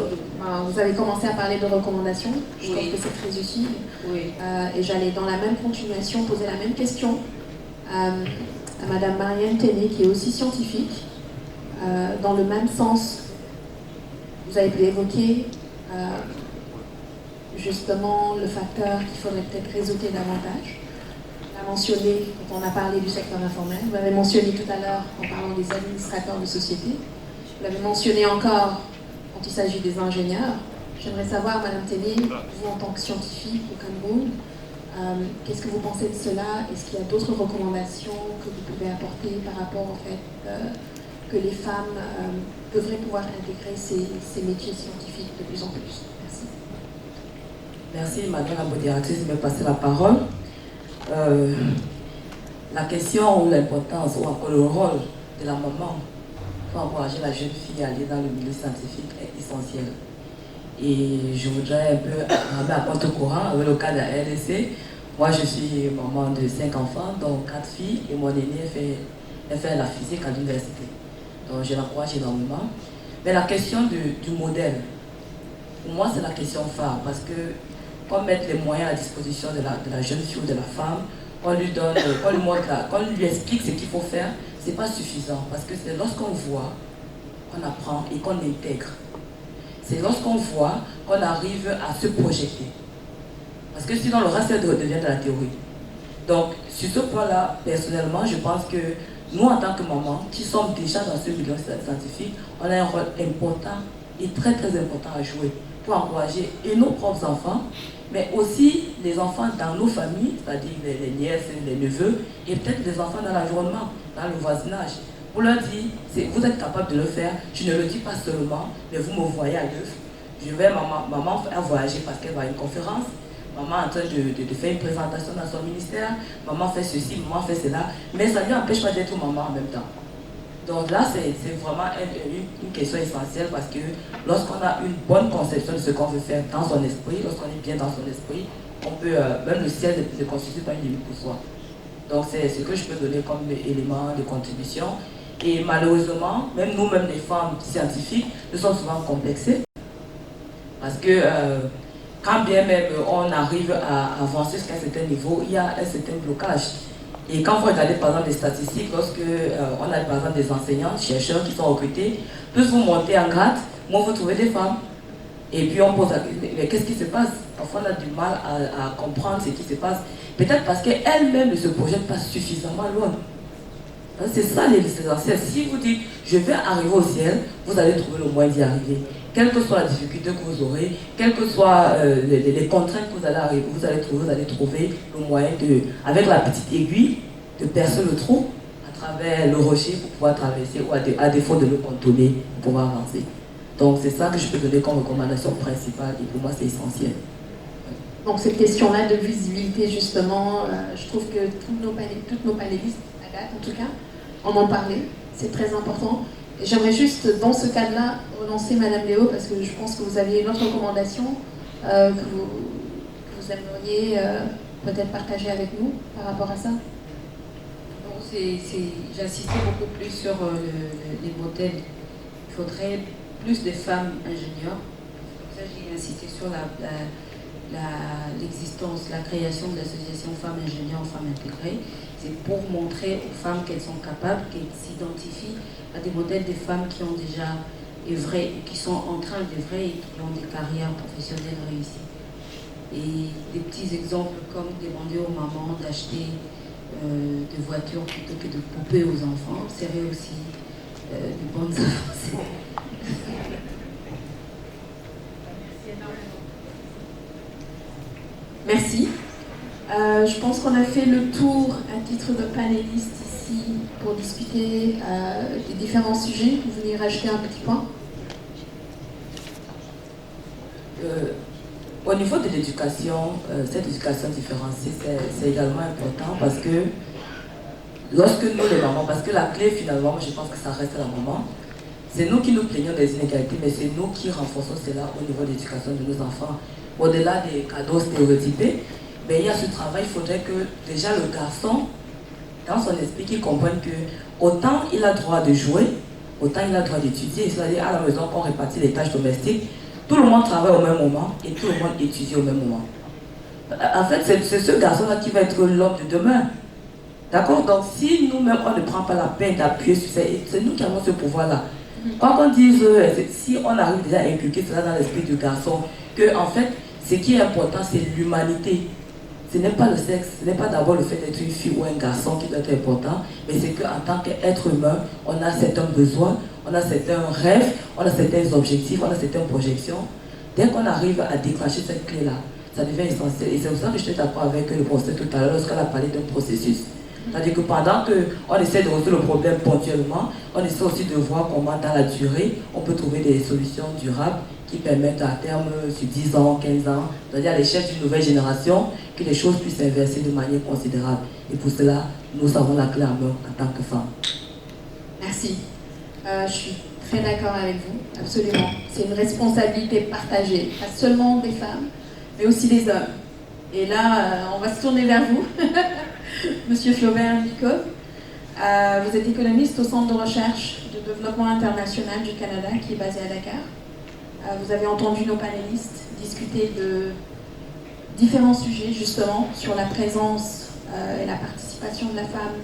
vous avez commencé à parler de recommandations. Je trouve que c'est très utile. Oui. Et j'allais dans la même continuation poser la même question à Madame Marianne Téné, qui est aussi scientifique. Dans le même sens, vous avez pu évoquer justement le facteur qu'il faudrait peut-être réseauter davantage. On a mentionné, quand on a parlé du secteur informel, vous l'avez mentionné tout à l'heure en parlant des administrateurs de société, vous l'avez mentionné encore quand il s'agit des ingénieurs. J'aimerais savoir, Madame Téné, vous en tant que scientifique au Cameroun, qu'est-ce que vous pensez de cela? Est-ce qu'il y a d'autres recommandations que vous pouvez apporter par rapport au fait que les femmes devraient pouvoir intégrer ces métiers scientifiques de plus en plus? Merci. Merci, Madame la modératrice, de me passer la parole. La question ou l'importance ou encore le rôle de la maman pour encourager la jeune fille à aller dans le milieu scientifique est essentiel. Et je voudrais un peu ramener à contre-courant avec le cas de la RDC. Moi, je suis maman de 5 enfants, dont 4 filles, et mon aînée fait la physique à l'université. Donc, je l'encourage énormément. Mais la question du modèle, pour moi, c'est la question phare, parce que qu'on mette les moyens à la disposition de la jeune fille ou de la femme, qu'on lui donne, qu'on lui explique ce qu'il faut faire, c'est pas suffisant, parce que c'est lorsqu'on voit, qu'on apprend et qu'on intègre. C'est lorsqu'on voit qu'on arrive à se projeter. Parce que sinon, le reste devient de la théorie. Donc, sur ce point-là, personnellement, je pense que nous, en tant que mamans, qui sommes déjà dans ce milieu scientifique, on a un rôle important et très très important à jouer pour encourager et nos propres enfants, mais aussi les enfants dans nos familles, c'est-à-dire les nièces, les neveux, et peut-être les enfants dans l'environnement, dans le voisinage, pour leur dire, vous êtes capable de le faire, je ne le dis pas seulement, mais vous me voyez à l'œuvre. Je vais, maman a voyagé parce qu'elle va à une conférence, maman est en train de faire une présentation dans son ministère, maman fait ceci, maman fait cela, mais ça ne lui empêche pas d'être maman en même temps. Donc là, c'est vraiment une question essentielle parce que lorsqu'on a une bonne conception de ce qu'on veut faire dans son esprit, lorsqu'on est bien dans son esprit, on peut, même le ciel ne constitue pas une limite pour soi. Donc c'est ce que je peux donner comme élément de contribution. Et malheureusement, même nous-mêmes les femmes scientifiques, nous sommes souvent complexées. Parce que quand bien même on arrive à avancer jusqu'à un certain niveau, il y a un certain blocage. Et quand vous regardez par exemple les statistiques, lorsque on a par exemple des enseignants, chercheurs qui sont recrutés, plus vous montez en grade, moins vous trouvez des femmes. Et puis on pose la question, mais qu'est-ce qui se passe? Parfois on a du mal à comprendre ce qui se passe. Peut-être parce qu'elle-même ne se projette pas suffisamment loin. C'est ça l'essentiel. Si vous dites, je vais arriver au ciel, vous allez trouver le moyen d'y arriver. Quelle que soit la difficulté que vous aurez, quelles que soient les contraintes que vous allez arriver, vous allez trouver le moyen avec la petite aiguille, de percer le trou à travers le rocher pour pouvoir traverser ou à défaut de le contourner pour pouvoir avancer. Donc c'est ça que je peux donner comme recommandation principale et pour moi c'est essentiel. Donc cette question-là de visibilité justement, je trouve que toutes nos panélistes, à date en tout cas, en parlé, c'est très important. Et j'aimerais juste dans ce cadre-là relancer Madame Léo parce que je pense que vous aviez une autre recommandation que vous aimeriez peut-être partager avec nous par rapport à ça. J'insistais beaucoup plus sur les modèles. Il faudrait plus de femmes ingénieurs. Comme ça, j'ai insisté sur l'existence, la création de l'association Femmes Ingénieurs, Femmes Intégrées. C'est pour montrer aux femmes qu'elles sont capables, qu'elles s'identifient à des modèles de femmes qui ont déjà œuvré, qui sont en train d'œuvrer et qui ont des carrières professionnelles réussies. Et des petits exemples comme demander aux mamans d'acheter des voitures plutôt que de poupées aux enfants serait aussi de bonnes avancées. Merci. Je pense qu'on a fait le tour à titre de panéliste ici pour discuter des différents sujets. Vous venez rajouter un petit point? Au niveau de l'éducation, cette éducation différenciée, c'est également important parce que lorsque nous les mamans, parce que la clé finalement, je pense que ça reste la maman, c'est nous qui nous plaignons des inégalités, mais c'est nous qui renforçons cela au niveau de l'éducation de nos enfants. Au-delà des cadeaux stéréotypés, mais il y a ce travail, il faudrait que déjà le garçon, dans son esprit, qu'il comprenne que autant il a droit de jouer, autant il a droit d'étudier, c'est-à-dire à la maison qu'on répartit les tâches domestiques, tout le monde travaille au même moment et tout le monde étudie au même moment. En fait, c'est ce garçon-là qui va être l'homme de demain. D'accord? Donc si nous-mêmes, on ne prend pas la peine d'appuyer sur ça, c'est nous qui avons ce pouvoir-là. Quoi qu'on dise, si on arrive déjà à inculquer cela dans l'esprit du garçon, que en fait, ce qui est important, c'est l'humanité. Ce n'est pas le sexe, ce n'est pas d'abord le fait d'être une fille ou un garçon qui doit être important, mais c'est qu'en tant qu'être humain, on a certains besoins, on a certains rêves, on a certains objectifs, on a certaines projections. Dès qu'on arrive à déclencher cette clé-là, ça devient essentiel. Et c'est pour ça que je suis d'accord avec le professeur tout à l'heure lorsqu'elle a parlé d'un processus. C'est-à-dire que pendant qu'on essaie de résoudre le problème ponctuellement, on essaie aussi de voir comment dans la durée, on peut trouver des solutions durables qui permettent à terme, sur 10 ans, 15 ans, c'est-à-dire à l'échelle d'une nouvelle génération, que les choses puissent s'inverser de manière considérable. Et pour cela, nous avons la clé en main en tant que femmes. Merci. Je suis très d'accord avec vous, absolument. C'est une responsabilité partagée, pas seulement des femmes, mais aussi des hommes. Et là, on va se tourner vers vous. Monsieur Flaubert Nicot, vous êtes économiste au Centre de recherche de développement international du Canada qui est basé à Dakar. Vous avez entendu nos panélistes discuter de différents sujets justement sur la présence et la participation de la femme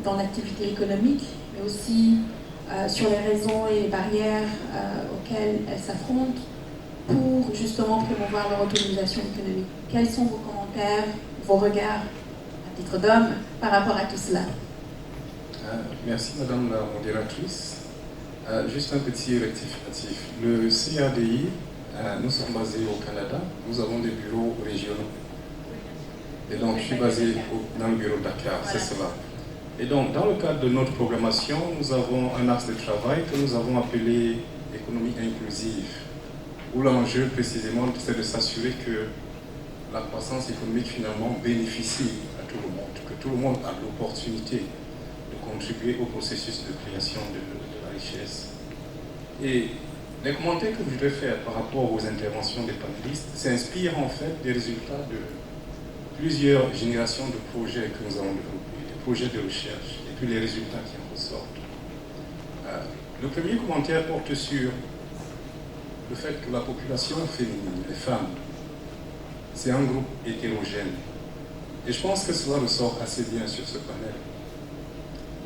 dans l'activité économique, mais aussi sur les raisons et les barrières auxquelles elles s'affrontent pour justement promouvoir leur autonomisation économique. Quels sont vos commentaires, vos regards à titre d'homme par rapport à tout cela? Merci Madame la modératrice. Juste un petit rectificatif. Le CADI, nous sommes basés au Canada, nous avons des bureaux régionaux. Et donc je suis basé dans le bureau de Dakar, c'est cela. Et donc, dans le cadre de notre programmation, nous avons un axe de travail que nous avons appelé économie inclusive, où l'enjeu précisément c'est de s'assurer que la croissance économique finalement bénéficie à tout le monde, que tout le monde a l'opportunité de contribuer au processus de création de la richesse. Et les commentaires que je voudrais faire par rapport aux interventions des panélistes s'inspirent en fait des résultats de plusieurs générations de projets que nous avons développés, des projets de recherche, et puis les résultats qui en ressortent. Le premier commentaire porte sur le fait que la population féminine, les femmes, c'est un groupe hétérogène. Et je pense que cela ressort assez bien sur ce panel.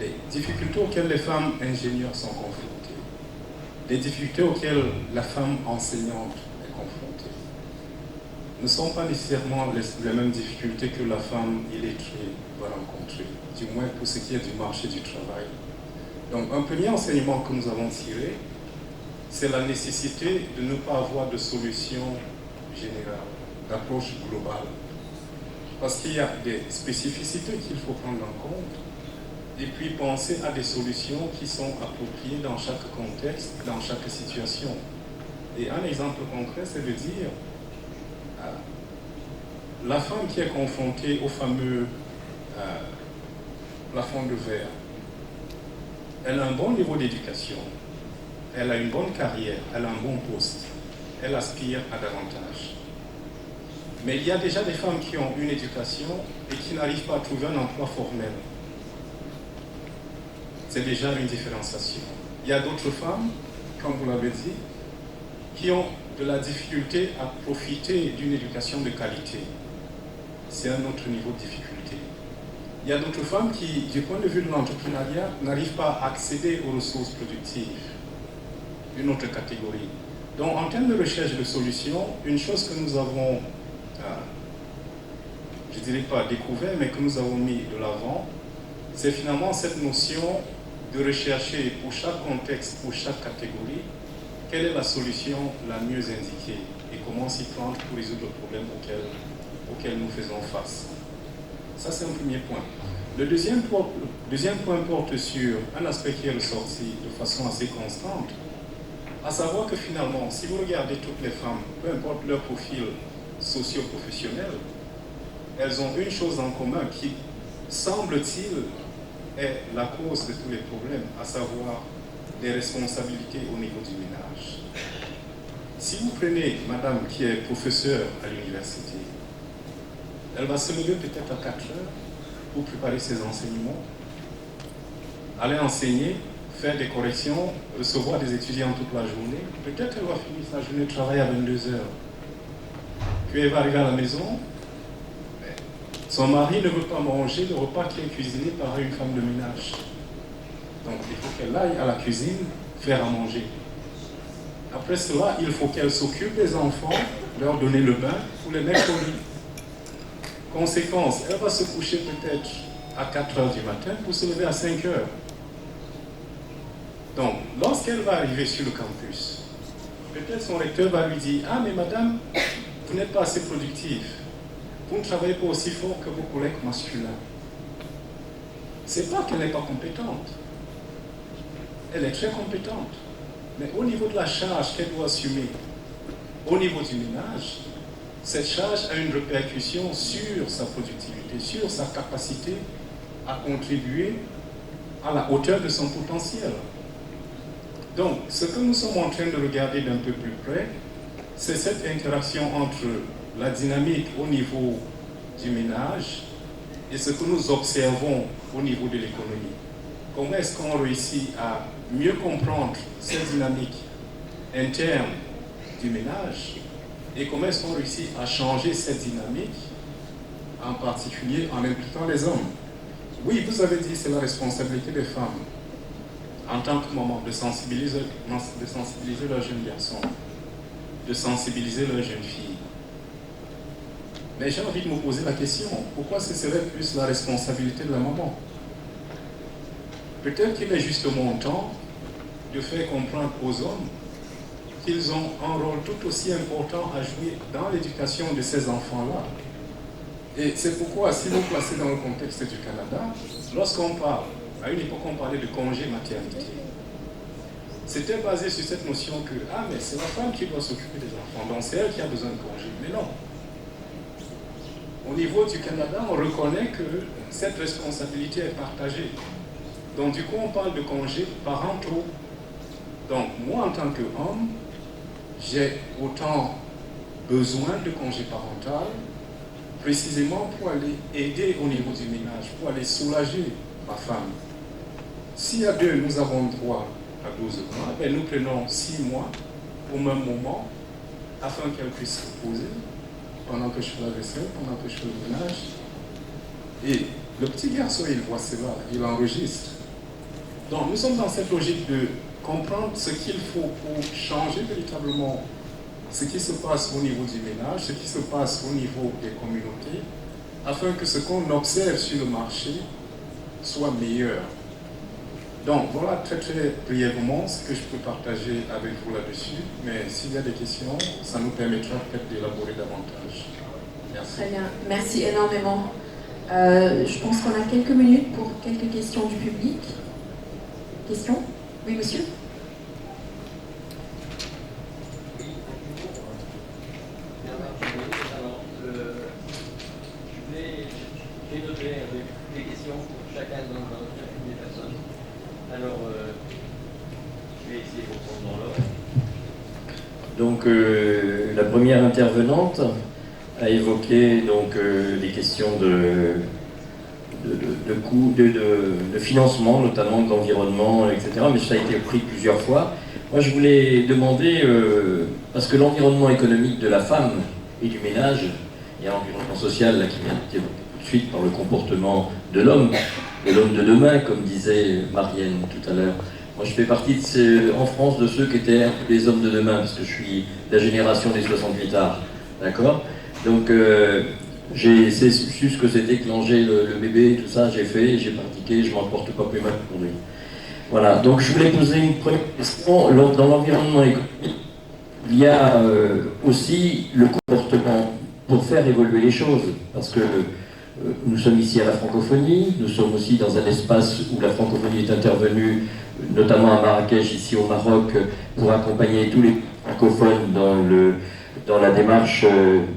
Les difficultés auxquelles les femmes ingénieures sont confrontées, les difficultés auxquelles la femme enseignante est confrontée, ne sont pas nécessairement les mêmes difficultés que la femme illettrée va rencontrer, du moins pour ce qui est du marché du travail. Donc un premier enseignement que nous avons tiré, c'est la nécessité de ne pas avoir de solution générale, d'approche globale. Parce qu'il y a des spécificités qu'il faut prendre en compte et puis penser à des solutions qui sont appropriées dans chaque contexte, dans chaque situation. Et un exemple concret, c'est de dire la femme qui est confrontée au fameux plafond de verre, elle a un bon niveau d'éducation, elle a une bonne carrière, elle a un bon poste, elle aspire à davantage. Mais il y a déjà des femmes qui ont une éducation et qui n'arrivent pas à trouver un emploi formel. C'est déjà une différenciation. Il y a d'autres femmes, comme vous l'avez dit, qui ont de la difficulté à profiter d'une éducation de qualité. C'est un autre niveau de difficulté. Il y a d'autres femmes qui, du point de vue de l'entrepreneuriat, n'arrivent pas à accéder aux ressources productives. Une autre catégorie. Donc, en termes de recherche de solutions, une chose que nous avons, je ne dirais pas découvert, mais que nous avons mis de l'avant, c'est finalement cette notion de rechercher pour chaque contexte, pour chaque catégorie, quelle est la solution la mieux indiquée et comment s'y prendre pour résoudre le problème auquel nous faisons face. Ça, c'est un premier point. Le deuxième point porte sur un aspect qui est ressorti de façon assez constante, à savoir que finalement, si vous regardez toutes les femmes, peu importe leur profil socio-professionnel, elles ont une chose en commun qui, semble-t-il, est la cause de tous les problèmes, à savoir les responsabilités au niveau du ménage. Si vous prenez madame qui est professeure à l'université, elle va se lever peut-être à 4 heures pour préparer ses enseignements, aller enseigner, faire des corrections, recevoir des étudiants toute la journée. Peut-être qu'elle va finir sa journée de travail à 22 heures. Puis elle va arriver à la maison, son mari ne veut pas manger le repas qui est cuisiné par une femme de ménage. Donc il faut qu'elle aille à la cuisine faire à manger. Après cela, il faut qu'elle s'occupe des enfants, leur donner le bain pour les mettre au lit. Conséquence, elle va se coucher peut-être à 4 heures du matin pour se lever à 5 heures. Donc, lorsqu'elle va arriver sur le campus, peut-être son recteur va lui dire « Ah, mais madame, vous n'êtes pas assez productive. Vous ne travaillez pas aussi fort que vos collègues masculins. » C'est pas qu'elle n'est pas compétente. Elle est très compétente. Mais au niveau de la charge qu'elle doit assumer, au niveau du ménage, cette charge a une répercussion sur sa productivité, sur sa capacité à contribuer à la hauteur de son potentiel. Donc, ce que nous sommes en train de regarder d'un peu plus près, c'est cette interaction entre la dynamique au niveau du ménage et ce que nous observons au niveau de l'économie. Comment est-ce qu'on réussit à mieux comprendre cette dynamique interne du ménage et comment est-ce qu'on réussit à changer cette dynamique, en particulier en impliquant les hommes. Oui, vous avez dit que c'est la responsabilité des femmes en tant que maman de sensibiliser leurs jeunes garçons, de sensibiliser leurs jeunes filles. Mais j'ai envie de me poser la question, pourquoi ce serait plus la responsabilité de la maman? Peut-être qu'il est justement temps de faire comprendre aux hommes qu'ils ont un rôle tout aussi important à jouer dans l'éducation de ces enfants-là. Et c'est pourquoi, si vous placez dans le contexte du Canada, lorsqu'on parle, à une époque on parlait de congé maternité, c'était basé sur cette notion que, ah mais c'est la femme qui doit s'occuper des enfants, donc c'est elle qui a besoin de congé. Mais non. Au niveau du Canada, on reconnaît que cette responsabilité est partagée. Donc du coup, on parle de congés parentaux. Donc moi, en tant qu'homme, j'ai autant besoin de congé parental, précisément pour aller aider au niveau du ménage, pour aller soulager ma femme. Si à deux, nous avons droit à 12 mois, ben nous prenons 6 mois au même moment, afin qu'elle puisse se reposer, pendant que je fais la vaisselle, pendant que je fais le ménage. Et le petit garçon, il voit cela, il enregistre. Donc nous sommes dans cette logique de comprendre ce qu'il faut pour changer véritablement ce qui se passe au niveau du ménage, ce qui se passe au niveau des communautés, afin que ce qu'on observe sur le marché soit meilleur. Donc voilà très brièvement ce que je peux partager avec vous là-dessus, mais s'il y a des questions, ça nous permettra peut-être d'élaborer davantage. Merci. Très bien, merci énormément. Je pense qu'on a quelques minutes pour quelques questions du public. Questions? Oui, monsieur? J'ai noté des questions pour chacune des personnes. Alors, je vais essayer de reprendre dans l'ordre. Donc, la première intervenante a évoqué donc, les questions de coûts, de financement, notamment d'environnement, etc. Mais ça a été pris plusieurs fois. Moi, je voulais demander, parce que l'environnement économique de la femme et du ménage, il y a l'environnement social là, qui vient d'être évoqué tout de suite par le comportement de l'homme de demain, comme disait Marianne tout à l'heure. Moi, je fais partie en France de ceux qui étaient les hommes de demain, parce que je suis de la génération des 68 arts, d'accord? Donc, j'ai su ce que c'était que langer le bébé, tout ça, j'ai fait, j'ai pratiqué, je m'en porte pas plus mal aujourd'hui. Voilà, donc je voulais poser une première question. Dans l'environnement économique, il y a aussi le comportement pour faire évoluer les choses, parce que nous sommes ici à la francophonie, nous sommes aussi dans un espace où la francophonie est intervenue, notamment à Marrakech, ici au Maroc, pour accompagner tous les francophones dans la démarche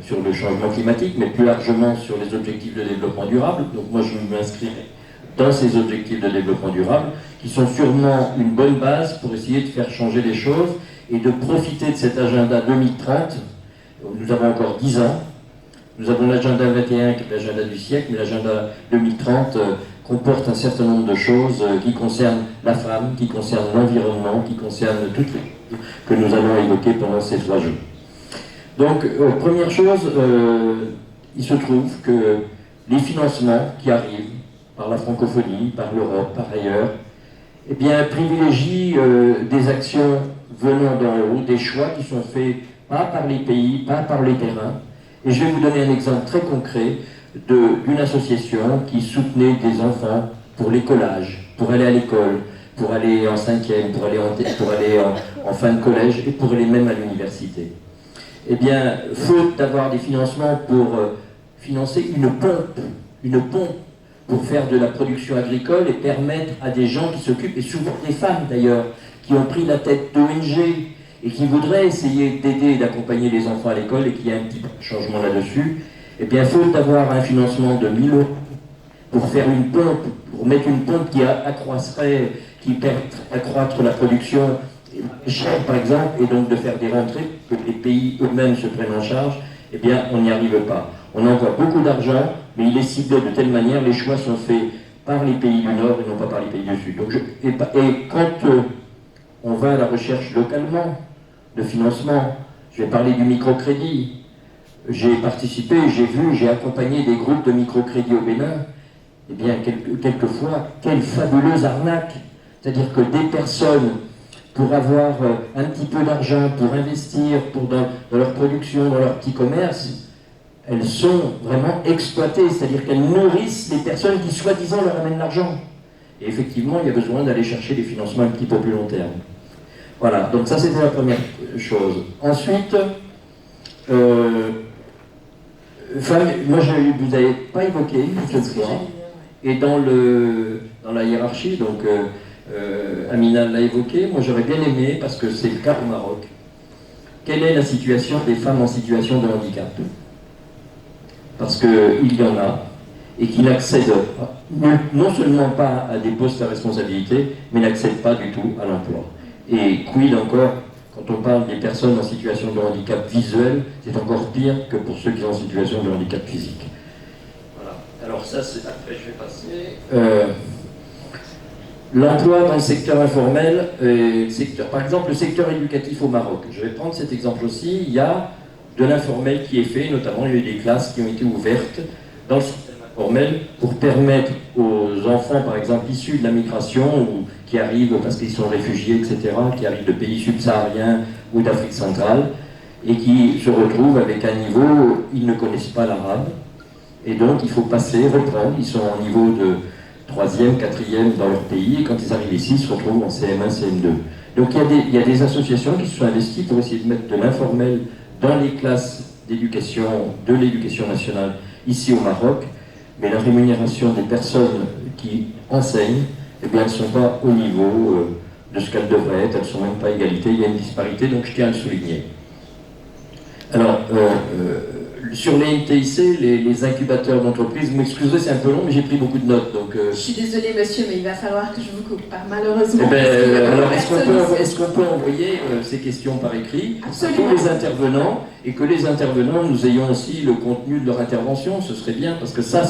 sur le changement climatique, mais plus largement sur les objectifs de développement durable. Donc moi je m'inscris dans ces objectifs de développement durable, qui sont sûrement une bonne base pour essayer de faire changer les choses et de profiter de cet agenda 2030. Nous avons encore 10 ans. Nous avons l'agenda 21 qui est l'agenda du siècle, mais l'agenda 2030 comporte un certain nombre de choses qui concernent la femme, qui concernent l'environnement, qui concernent toutes les choses que nous allons évoquer pendant ces 3 jours. Donc, première chose, il se trouve que les financements qui arrivent par la francophonie, par l'Europe, par ailleurs, eh bien, privilégient des actions venant d'en haut, des choix qui sont faits pas par les pays, pas par les terrains. Et je vais vous donner un exemple très concret d'une association qui soutenait des enfants pour l'écolage, pour aller à l'école, pour aller en 5e, pour aller en fin de collège et pour aller même à l'université. Eh bien, faute d'avoir des financements pour financer une pompe pour faire de la production agricole et permettre à des gens qui s'occupent, et souvent des femmes d'ailleurs, qui ont pris la tête d'ONG et qui voudraient essayer d'aider et d'accompagner les enfants à l'école et qu'il y a un petit changement là-dessus, eh bien, faute d'avoir un financement de 1 000 € pour faire une pompe, pour mettre une pompe qui accroîtrait, qui permettrait d'accroître la production cher par exemple, et donc de faire des rentrées que les pays eux-mêmes se prennent en charge, eh bien on n'y arrive pas. On envoie beaucoup d'argent, mais il est ciblé de telle manière, les choix sont faits par les pays du Nord et non pas par les pays du Sud. Donc et quand on va à la recherche localement de financement, je vais parler du microcrédit. J'ai participé, j'ai vu, j'ai accompagné des groupes de microcrédit au Bénin. Eh bien, quelquefois, quelle fabuleuse arnaque! C'est-à-dire que des personnes, pour avoir un petit peu d'argent, pour investir dans leur production, dans leur petit commerce, elles sont vraiment exploitées, c'est-à-dire qu'elles nourrissent les personnes qui soi-disant leur amènent l'argent. Et effectivement, il y a besoin d'aller chercher des financements un petit peu plus long terme. Voilà, donc ça c'était la première chose. Ensuite, moi vous n'avez pas évoqué, je le vois. Et dans la hiérarchie, donc Amina l'a évoqué, moi j'aurais bien aimé, parce que c'est le cas au Maroc, quelle est la situation des femmes en situation de handicap? Parce qu'il y en a, et qui n'accèdent non seulement pas à des postes à responsabilité, mais n'accèdent pas du tout à l'emploi. Et quid encore, quand on parle des personnes en situation de handicap visuel, c'est encore pire que pour ceux qui sont en situation de handicap physique. Voilà. Alors ça, après je vais passer. L'emploi dans le secteur informel, par exemple le secteur éducatif au Maroc. Je vais prendre cet exemple aussi. Il y a de l'informel qui est fait, notamment il y a eu des classes qui ont été ouvertes dans le système informel pour permettre aux enfants, par exemple, issus de la migration ou qui arrivent parce qu'ils sont réfugiés, etc., qui arrivent de pays subsahariens ou d'Afrique centrale et qui se retrouvent avec un niveau, ils ne connaissent pas l'arabe et donc il faut reprendre, ils sont en niveau de 3e, 4e dans leur pays, et quand ils arrivent ici, ils se retrouvent en CM1, CM2. Donc il y a des associations qui se sont investies pour essayer de mettre de l'informel dans les classes d'éducation, de l'éducation nationale, ici au Maroc, mais la rémunération des personnes qui enseignent, eh bien, elles ne sont pas au niveau de ce qu'elles devraient être, elles ne sont même pas à égalité, il y a une disparité, donc je tiens à le souligner. Alors, sur les NTIC, les incubateurs d'entreprise, vous m'excuserez, c'est un peu long, mais j'ai pris beaucoup de notes. Donc, Je suis désolée, monsieur, mais il va falloir que je vous coupe, malheureusement. Alors, est-ce qu'on peut envoyer ces questions par écrit à tous les intervenants, et que les intervenants, nous ayons aussi le contenu de leur intervention? Ce serait bien, parce que ça,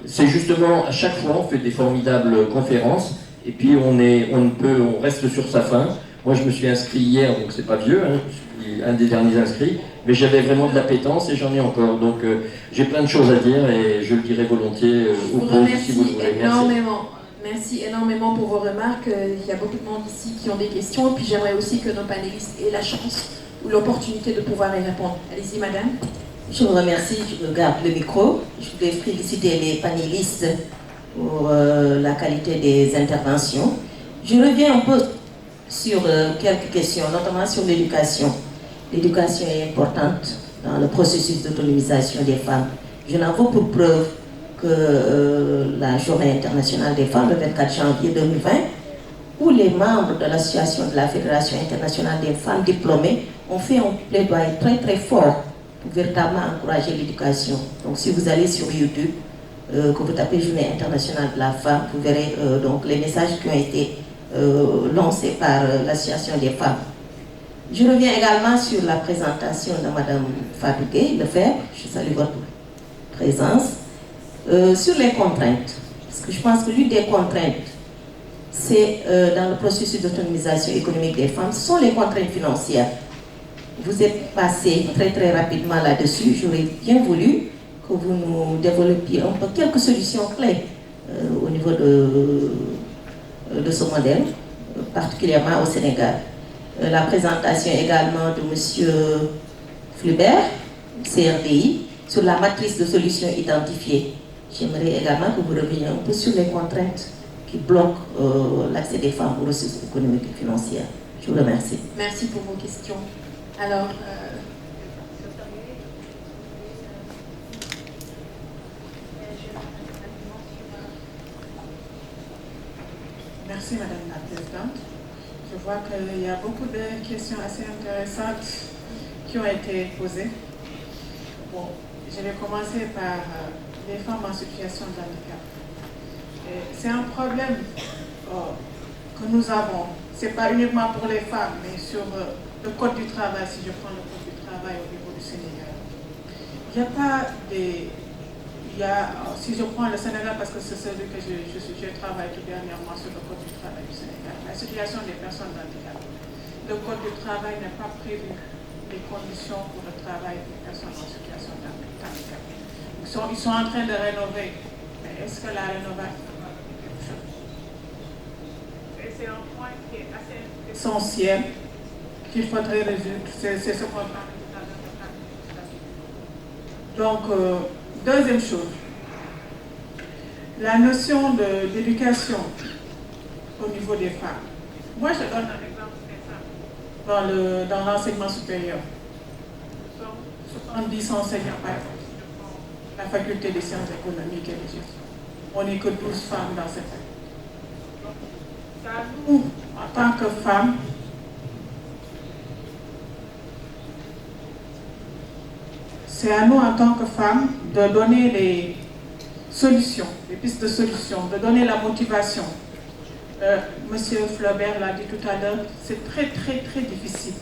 c'est justement, à chaque fois, on fait des formidables conférences, et puis on reste sur sa faim. Moi, je me suis inscrit hier, donc c'est pas vieux, hein, je suis un des derniers inscrits, mais j'avais vraiment de l'appétence et j'en ai encore. Donc j'ai plein de choses à dire et je le dirai volontiers au pause si vous le voulez. Merci énormément pour vos remarques. Il y a beaucoup de monde ici qui ont des questions, et puis j'aimerais aussi que nos panélistes aient la chance ou l'opportunité de pouvoir y répondre. Allez-y, madame. Je vous remercie, je regarde le micro. Je voudrais féliciter les panélistes pour la qualité des interventions. Je reviens un peu sur quelques questions, notamment sur l'éducation. L'éducation est importante dans le processus d'autonomisation des femmes. Je n'en veux pour preuve que la Journée internationale des femmes, le 24 janvier 2020, où les membres de l'association de la Fédération internationale des femmes diplômées ont fait un plaidoyer très très fort pour véritablement encourager l'éducation. Donc si vous allez sur YouTube, que vous tapez Journée internationale de la femme, vous verrez donc les messages qui ont été lancés par l'association des femmes. Je reviens également sur la présentation de Mme Fatou Gueye Lefebvre, je salue votre présence, sur les contraintes. Parce que je pense que l'une des contraintes, c'est dans le processus d'autonomisation économique des femmes, ce sont les contraintes financières. Vous êtes passé très très rapidement là-dessus. J'aurais bien voulu que vous nous développiez un peu quelques solutions clés au niveau de ce modèle, particulièrement au Sénégal. La présentation également de M. Flubert, CRDI, sur la matrice de solutions identifiées. J'aimerais également que vous reveniez un peu sur les contraintes qui bloquent l'accès des femmes aux ressources économiques et financières. Je vous remercie. Merci pour vos questions. Alors, merci Madame la Présidente. Je vois qu'il y a beaucoup de questions assez intéressantes qui ont été posées. Bon, je vais commencer par les femmes en situation de handicap. C'est un problème que nous avons. Ce n'est pas uniquement pour les femmes, mais sur le code du travail, si je prends le code du travail au niveau du Sénégal. Il n'y a pas des... si je prends le Sénégal, parce que c'est celui que je travaille tout dernièrement sur le code du travail du Sénégal, la situation des personnes handicapées. Le code du travail n'a pas prévu les conditions pour le travail des personnes en situation de handicap. Ils sont en train de rénover, mais est-ce que la rénovation va faire quelque chose? Et c'est un point qui est assez essentiel qu'il faudrait résoudre, c'est ce qu'on parle de la. Donc, deuxième chose, la notion d'éducation au niveau des femmes. Moi, je donne un exemple très simple dans l'enseignement supérieur. Nous sommes 70 enseignants, par exemple, la faculté des sciences économiques et de gestion. On n'est que 12 femmes dans cette faculté. C'est à nous, en tant que femmes, de donner les solutions, les pistes de solutions, de donner la motivation. Monsieur Flaubert l'a dit tout à l'heure, c'est très difficile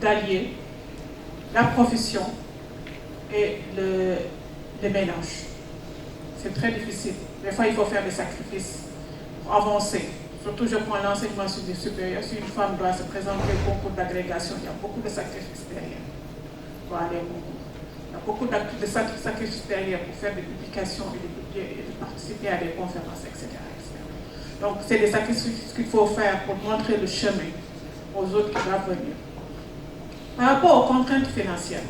d'allier la profession et le mélange. C'est très difficile. Des fois, il faut faire des sacrifices pour avancer. Surtout, je prends l'enseignement supérieur. Si une femme doit se présenter au concours d'agrégation, il y a beaucoup de sacrifices derrière pour aller au concours. Il y a beaucoup de sacrifices derrière pour faire des publications et de participer à des conférences, etc. Donc, c'est des sacrifices qu'il faut faire pour montrer le chemin aux autres qui doivent venir. Par rapport aux contraintes financières,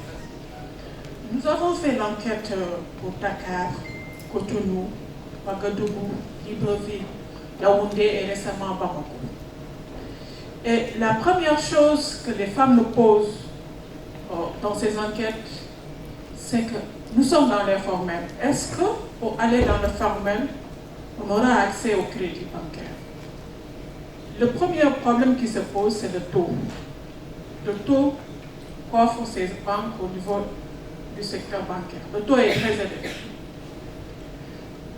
nous avons fait l'enquête pour Dakar, Cotonou, Ouagadougou, Libreville, Yaoundé et récemment Bamako. Et la première chose que les femmes nous posent dans ces enquêtes, c'est que nous sommes dans l'informel. Est-ce que pour aller dans le formel, on aura accès au crédit bancaire? Le premier problème qui se pose, c'est le taux. Le taux qu'offrent ces banques au niveau du secteur bancaire. Le taux est très élevé.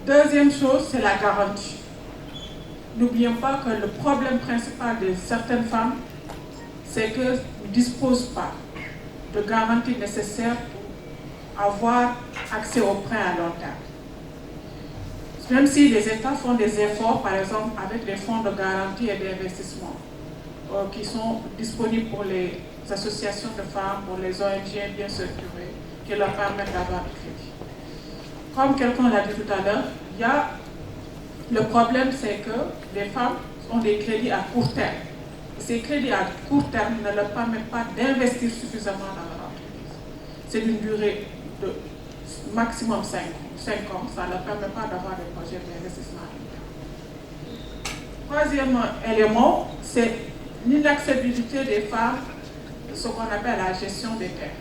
Deuxième chose, c'est la garantie. N'oublions pas que le problème principal de certaines femmes, c'est qu'elles ne disposent pas de garantie nécessaire pour avoir accès aux prêts à long terme. Même si les États font des efforts, par exemple, avec les fonds de garantie et d'investissement qui sont disponibles pour les associations de femmes, pour les ONG bien structurées, qui leur permettent d'avoir du crédit. Comme quelqu'un l'a dit tout à l'heure, le problème, c'est que les femmes ont des crédits à court terme. Et ces crédits à court terme ne leur permettent pas d'investir suffisamment dans leur entreprise. C'est d'une durée de maximum 5 ans, ça ne leur permet pas d'avoir des projets d'investissement. Troisième élément, c'est l'inaccessibilité des femmes, ce qu'on appelle la gestion des terres.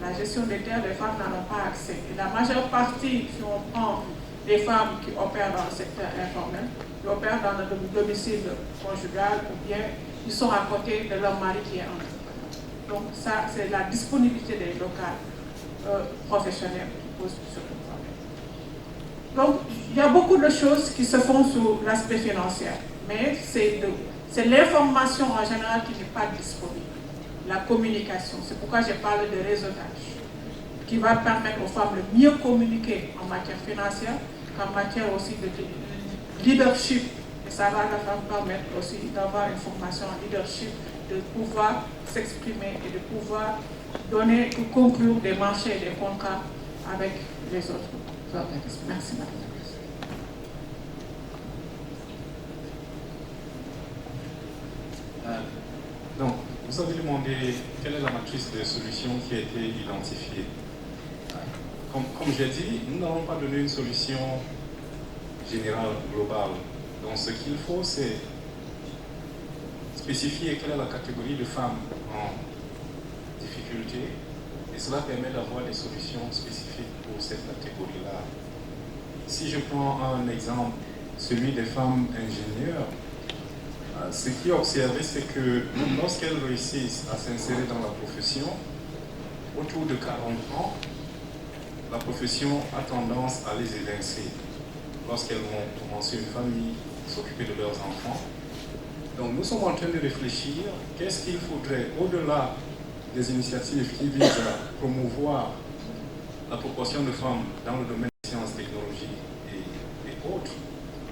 La gestion des terres, les femmes n'en ont pas accès. Et la majeure partie, si on prend les femmes qui opèrent dans le secteur informel, qui opèrent dans le domicile conjugal, ou bien ils sont à côté de leur mari qui est entrepreneur. Donc ça, c'est la disponibilité des locales professionnels qui pose ce problème. Donc, il y a beaucoup de choses qui se font sur l'aspect financier, mais c'est l'information en général qui n'est pas disponible. La communication, c'est pourquoi j'ai parlé de réseautage, qui va permettre aux femmes de mieux communiquer en matière financière, qu'en matière aussi de leadership. Et ça va leur permettre aussi d'avoir une formation en leadership, de pouvoir s'exprimer et de pouvoir donner ou conclure des marchés et des contrats avec les autres organismes. Merci, madame. Donc, vous avez demandé quelle est la matrice de solutions qui a été identifiée. Comme j'ai dit, nous n'allons pas donner une solution générale, globale. Donc, ce qu'il faut, c'est spécifier quelle est la catégorie de femmes en difficulté, et cela permet d'avoir des solutions spécifiques pour cette catégorie-là. Si je prends un exemple, celui des femmes ingénieures, ce qui est observé, c'est que lorsqu'elles réussissent à s'insérer dans la profession, autour de 40 ans, la profession a tendance à les évincer lorsqu'elles vont commencer une famille, s'occuper de leurs enfants. Donc nous sommes en train de réfléchir, qu'est-ce qu'il faudrait, au-delà des initiatives qui visent à promouvoir la proportion de femmes dans le domaine des sciences, technologies et autres,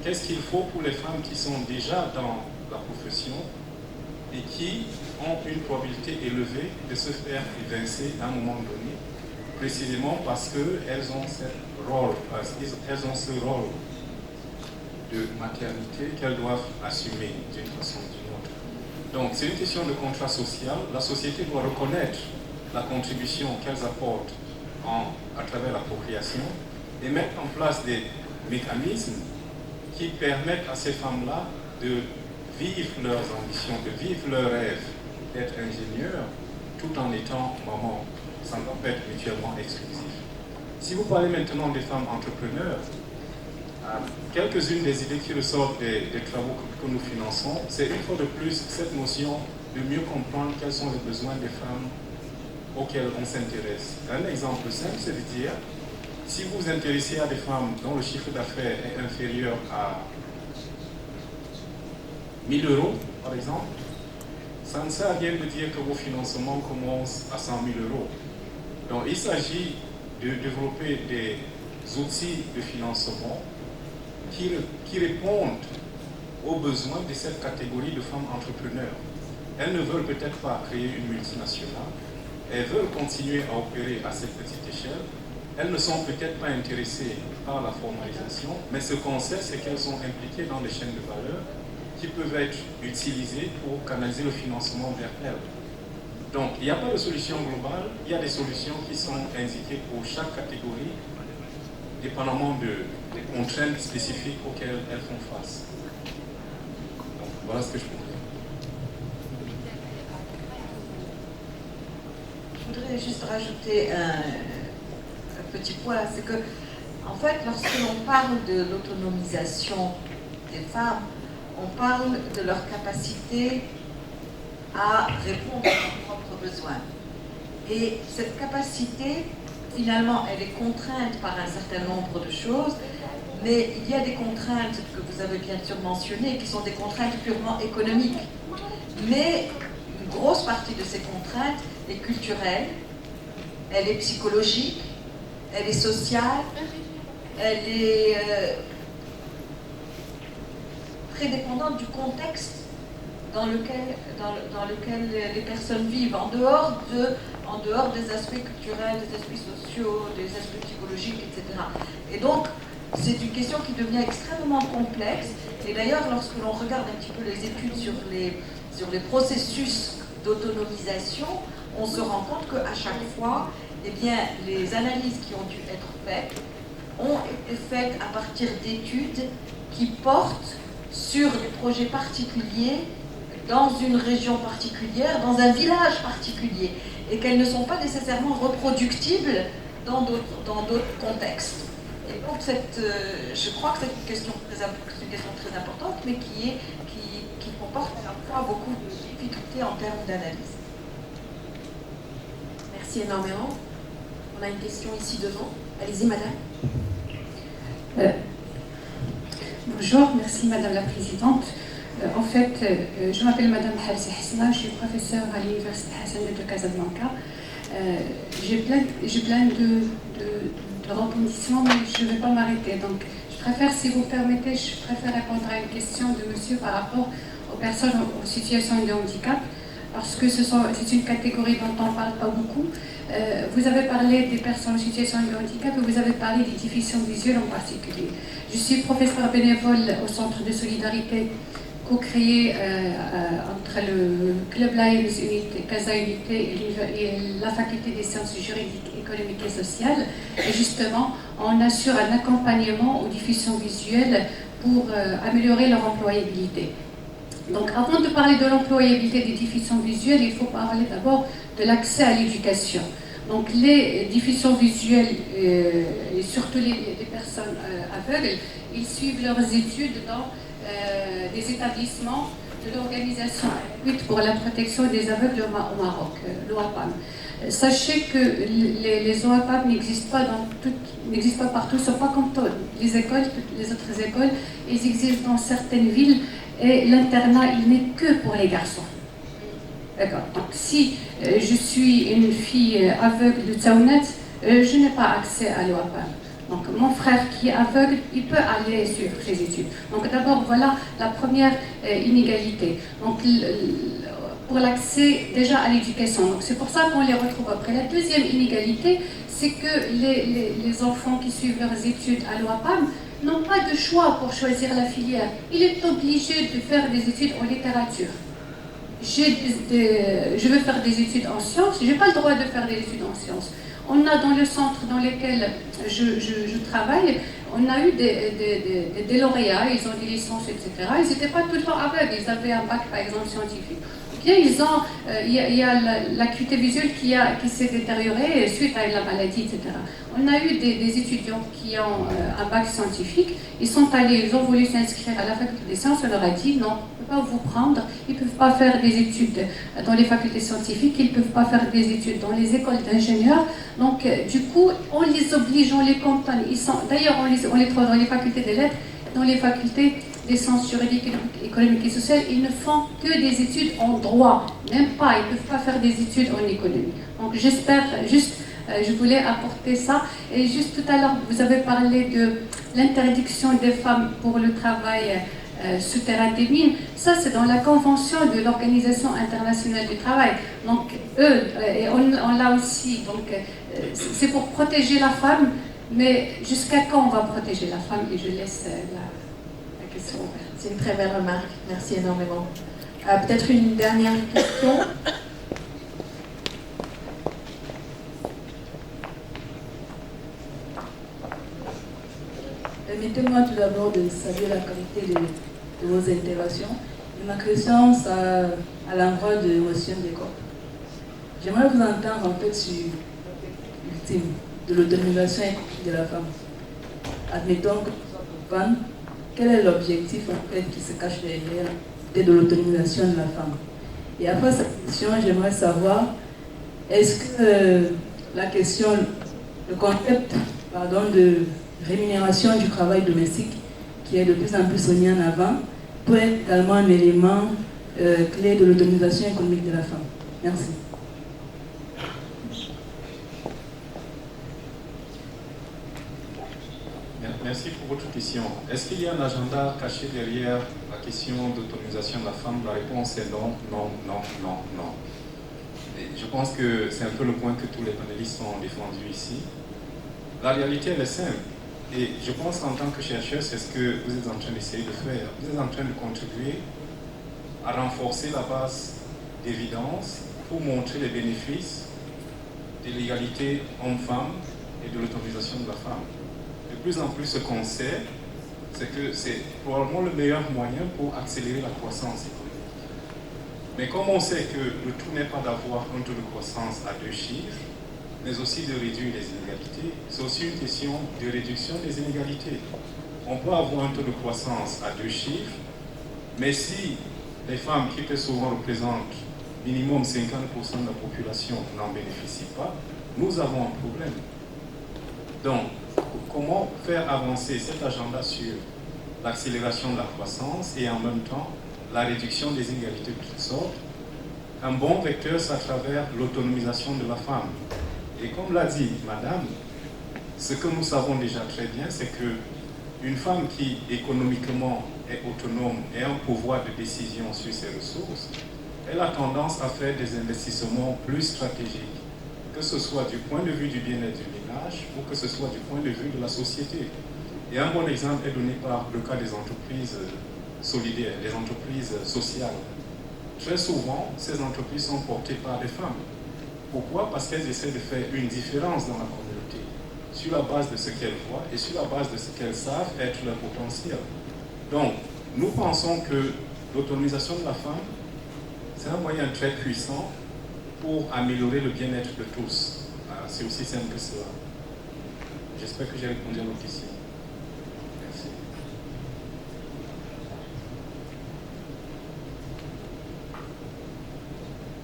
qu'est-ce qu'il faut pour les femmes qui sont déjà dans la profession et qui ont une probabilité élevée de se faire évincer à un moment donné, précisément parce qu'elles ont ce rôle de maternité qu'elles doivent assumer d'une façon ou d'une autre. Donc c'est une question de contrat social. La société doit reconnaître la contribution qu'elles apportent à travers la procréation et mettre en place des mécanismes qui permettent à ces femmes-là de vivre leurs ambitions, de vivre leurs rêves, d'être ingénieurs, tout en étant maman. Ça ne doit pas être mutuellement exclusif. Si vous parlez maintenant des femmes entrepreneurs, quelques-unes des idées qui ressortent des travaux que nous finançons, c'est une fois de plus cette notion de mieux comprendre quels sont les besoins des femmes auxquelles on s'intéresse. Un exemple simple, c'est de dire, si vous vous intéressez à des femmes dont le chiffre d'affaires est inférieur à 1000 euros, par exemple, ça ne sert à rien de dire que vos financements commencent à 100 000 euros. Donc il s'agit de développer des outils de financement qui répondent aux besoins de cette catégorie de femmes entrepreneurs. Elles ne veulent peut-être pas créer une multinationale, elles veulent continuer à opérer à cette petite échelle. Elles ne sont peut-être pas intéressées par la formalisation, mais ce qu'on sait, c'est qu'elles sont impliquées dans des chaînes de valeur qui peuvent être utilisées pour canaliser le financement vers elles. Donc, il n'y a pas de solution globale, il y a des solutions qui sont indiquées pour chaque catégorie, dépendamment des contraintes spécifiques auxquelles elles font face. Donc, voilà ce que je peux dire. Je voudrais juste rajouter un petit point, c'est que, en fait, lorsque l'on parle de l'autonomisation des femmes, on parle de leur capacité à répondre à leurs propres besoins. Et cette capacité, finalement, elle est contrainte par un certain nombre de choses, mais il y a des contraintes que vous avez bien sûr mentionnées, qui sont des contraintes purement économiques. Mais une grosse partie de ces contraintes est culturelle, elle est psychologique, elle est sociale, elle est très dépendante du contexte dans lequel les personnes vivent, en dehors des aspects culturels, des aspects sociaux, des aspects psychologiques, etc. Et donc, c'est une question qui devient extrêmement complexe. Et d'ailleurs, lorsque l'on regarde un petit peu les études sur les processus d'autonomisation, on se rend compte qu'à chaque fois, eh bien, les analyses qui ont dû être faites ont été faites à partir d'études qui portent sur des projets particuliers, dans une région particulière, dans un village particulier, et qu'elles ne sont pas nécessairement reproductibles dans d'autres contextes. Et donc, je crois que c'est une question très importante, mais qui comporte à la fois beaucoup de difficultés en termes d'analyse. Merci énormément. On a une question ici devant. Allez-y, madame. Bonjour, merci Madame la Présidente. En fait, je m'appelle Madame Halsi Hasna, je suis professeure à l'Université Hassan de Casablanca. J'ai plein de rebondissements, mais je ne vais pas m'arrêter. Donc, je préfère, si vous permettez, répondre à une question de monsieur par rapport aux personnes en situation de handicap, parce que c'est une catégorie dont on ne parle pas beaucoup. Vous avez parlé des personnes en situation de handicap et vous avez parlé des déficients visuels en particulier. Je suis professeure bénévole au Centre de solidarité co-créé entre le Club Lions Unité, Casa Unité et la Faculté des sciences juridiques, économiques et sociales. Et justement, on assure un accompagnement aux déficients visuels pour améliorer leur employabilité. Donc, avant de parler de l'employabilité des déficients visuels, il faut parler d'abord de l'accès à l'éducation. Donc, les déficients visuels, et surtout les personnes aveugles, ils suivent leurs études dans des établissements de l'Organisation pour la protection des aveugles au Maroc, l'OAPAM. Sachez que les OAPAM n'existent pas partout, ce ne sont pas comme les écoles, toutes les autres écoles, ils existent dans certaines villes et l'internat, il n'est que pour les garçons. D'accord. Donc si je suis une fille aveugle de Tsaounet, je n'ai pas accès à l'OAPAM. Donc mon frère qui est aveugle, il peut aller suivre ses études. Donc d'abord, voilà la première inégalité. Donc pour l'accès déjà à l'éducation. Donc c'est pour ça qu'on les retrouve après. La deuxième inégalité, c'est que les enfants qui suivent leurs études à l'OAPAM n'ont pas de choix pour choisir la filière. Il est obligé de faire des études en littérature. Je veux faire des études en sciences, je n'ai pas le droit de faire des études en sciences. On a dans le centre dans lequel je travaille, on a eu des lauréats, ils ont des licences, etc. Ils n'étaient pas tout le temps aveugles, ils avaient un bac par exemple scientifique. bien il y a l'acuité visuelle qui s'est détériorée suite à la maladie, etc. On a eu des étudiants qui ont un bac scientifique, ils ont voulu s'inscrire à la faculté des sciences, on leur a dit non, on ne peut pas vous prendre, ils ne peuvent pas faire des études dans les facultés scientifiques, ils ne peuvent pas faire des études dans les écoles d'ingénieurs. Donc du coup, on les oblige, on les cantonne. D'ailleurs, on les trouve dans les facultés des lettres, dans les facultés des sciences juridiques, économiques et sociales, ils ne font que des études en droit, même pas, ils ne peuvent pas faire des études en économie. Donc j'espère, je voulais apporter ça. Et juste tout à l'heure, vous avez parlé de l'interdiction des femmes pour le travail souterrain des mines. Ça, c'est dans la convention de l'Organisation internationale du travail. Donc eux, et on l'a aussi, donc c'est pour protéger la femme, mais jusqu'à quand on va protéger la femme? Et je laisse la question. C'est une très belle remarque. Merci énormément. Peut-être une dernière question. Permettez-moi tout d'abord de saluer la qualité de vos interventions. Et ma question, c'est à l'endroit de M. Ndeko. J'aimerais vous entendre en fait sur l'ultime de l'autonomisation économique de la femme. Admettons que nous sommes femmes, quel est l'objectif en fait qui se cache derrière de l'autonomisation de la femme? Et après cette question, j'aimerais savoir, est-ce que la question, le concept de rémunération du travail domestique, qui est de plus en plus mis en avant, peut être également un élément clé de l'autonomisation économique de la femme? Merci. Merci pour votre question. Est-ce qu'il y a un agenda caché derrière la question d'autonomisation de la femme? La réponse est non, non, non, non, non. Et je pense que c'est un peu le point que tous les panélistes ont défendu ici. La réalité, elle est simple. Et je pense qu'en tant que chercheur, c'est ce que vous êtes en train d'essayer de faire. Vous êtes en train de contribuer à renforcer la base d'évidence pour montrer les bénéfices de l'égalité homme-femme et de l'autonomisation de la femme. De plus en plus, ce qu'on sait, c'est que c'est probablement le meilleur moyen pour accélérer la croissance économique. Mais comme on sait que le tout n'est pas d'avoir un taux de croissance à 2 chiffres, mais aussi de réduire les inégalités, c'est aussi une question de réduction des inégalités. On peut avoir un taux de croissance à 2 chiffres, mais si les femmes, qui très souvent représentent minimum 50% de la population, n'en bénéficient pas, nous avons un problème. Donc, comment faire avancer cet agenda sur l'accélération de la croissance et en même temps la réduction des inégalités de toutes sortes? Un bon vecteur, c'est à travers l'autonomisation de la femme. Et comme l'a dit Madame, ce que nous savons déjà très bien, c'est qu'une femme qui économiquement est autonome et a un pouvoir de décision sur ses ressources, elle a tendance à faire des investissements plus stratégiques, que ce soit du point de vue du bien-être du ménage ou que ce soit du point de vue de la société. Et un bon exemple est donné par le cas des entreprises solidaires, des entreprises sociales. Très souvent, ces entreprises sont portées par des femmes. Pourquoi? Parce qu'elles essaient de faire une différence dans la communauté, sur la base de ce qu'elles voient et sur la base de ce qu'elles savent être leur potentiel. Donc, nous pensons que l'autonomisation de la femme, c'est un moyen très puissant pour améliorer le bien-être de tous. C'est aussi simple que cela. J'espère que j'ai répondu à votre question. Merci.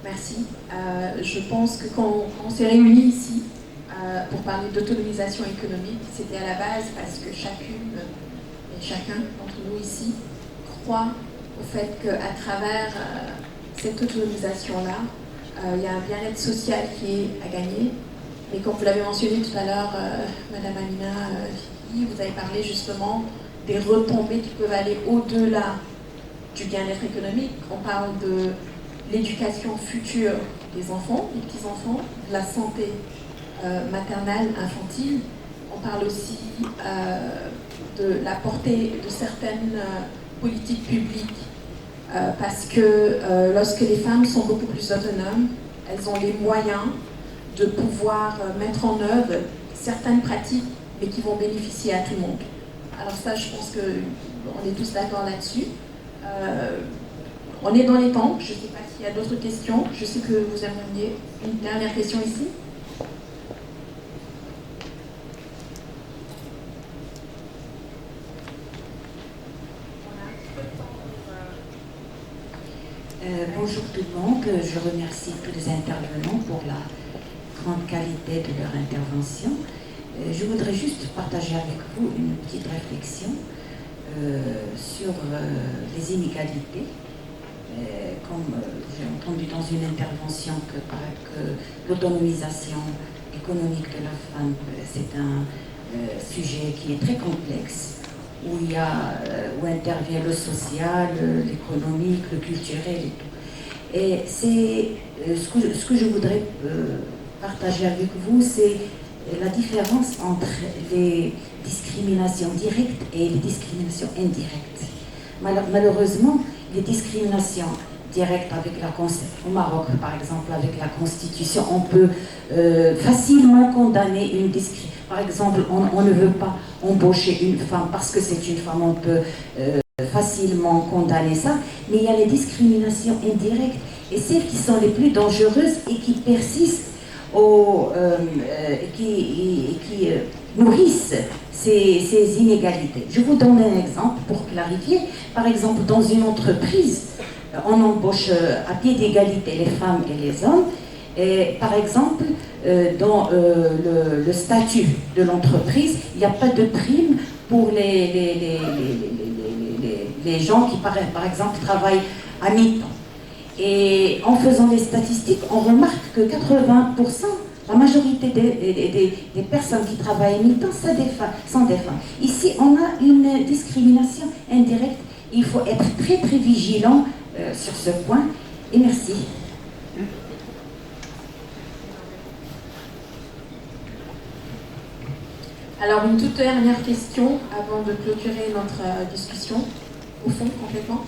Merci. Je pense que quand on s'est réunis ici pour parler d'autonomisation économique, c'était à la base parce que chacune et chacun d'entre nous ici croit au fait qu'à travers cette autonomisation-là, il y a un bien-être social qui est à gagner. Et comme vous l'avez mentionné tout à l'heure, Madame Amina, vous avez parlé justement des retombées qui peuvent aller au-delà du bien-être économique. On parle de l'éducation future des enfants, des petits-enfants, de la santé maternelle, infantile. On parle aussi de la portée de certaines politiques publiques parce que lorsque les femmes sont beaucoup plus autonomes, elles ont les moyens de pouvoir mettre en œuvre certaines pratiques mais qui vont bénéficier à tout le monde. Alors ça, je pense qu'on est tous d'accord là-dessus. On est dans les temps. Je ne sais pas s'il y a d'autres questions. Je sais que vous aimeriez une dernière question ici. Bonjour tout le monde, je remercie tous les intervenants pour la grande qualité de leur intervention. Je voudrais juste partager avec vous une petite réflexion sur les inégalités. Comme j'ai entendu dans une intervention que l'autonomisation économique de la femme, c'est un sujet qui est très complexe, où intervient le social, l'économique, le culturel et tout. Et c'est ce que je voudrais partager avec vous, c'est la différence entre les discriminations directes et les discriminations indirectes. Malheureusement, les discriminations directes au Maroc, par exemple, avec la Constitution, on peut facilement condamner une discrimination. Par exemple, on ne veut pas embaucher une femme parce que c'est une femme, on peut facilement condamner ça, mais il y a les discriminations indirectes et celles qui sont les plus dangereuses et qui persistent qui nourrissent ces inégalités. Je vous donne un exemple pour clarifier. Par exemple, dans une entreprise, on embauche à pied d'égalité les femmes et les hommes. Et par exemple, dans le statut de l'entreprise, il n'y a pas de prime pour les gens qui, par exemple, travaillent à mi-temps. Et en faisant les statistiques, on remarque que 80%, la majorité des personnes qui travaillent à mi-temps sont des femmes. Ici, on a une discrimination indirecte. Il faut être très très vigilant sur ce point. Et merci. Alors, une toute dernière question avant de clôturer notre discussion, au fond, complètement.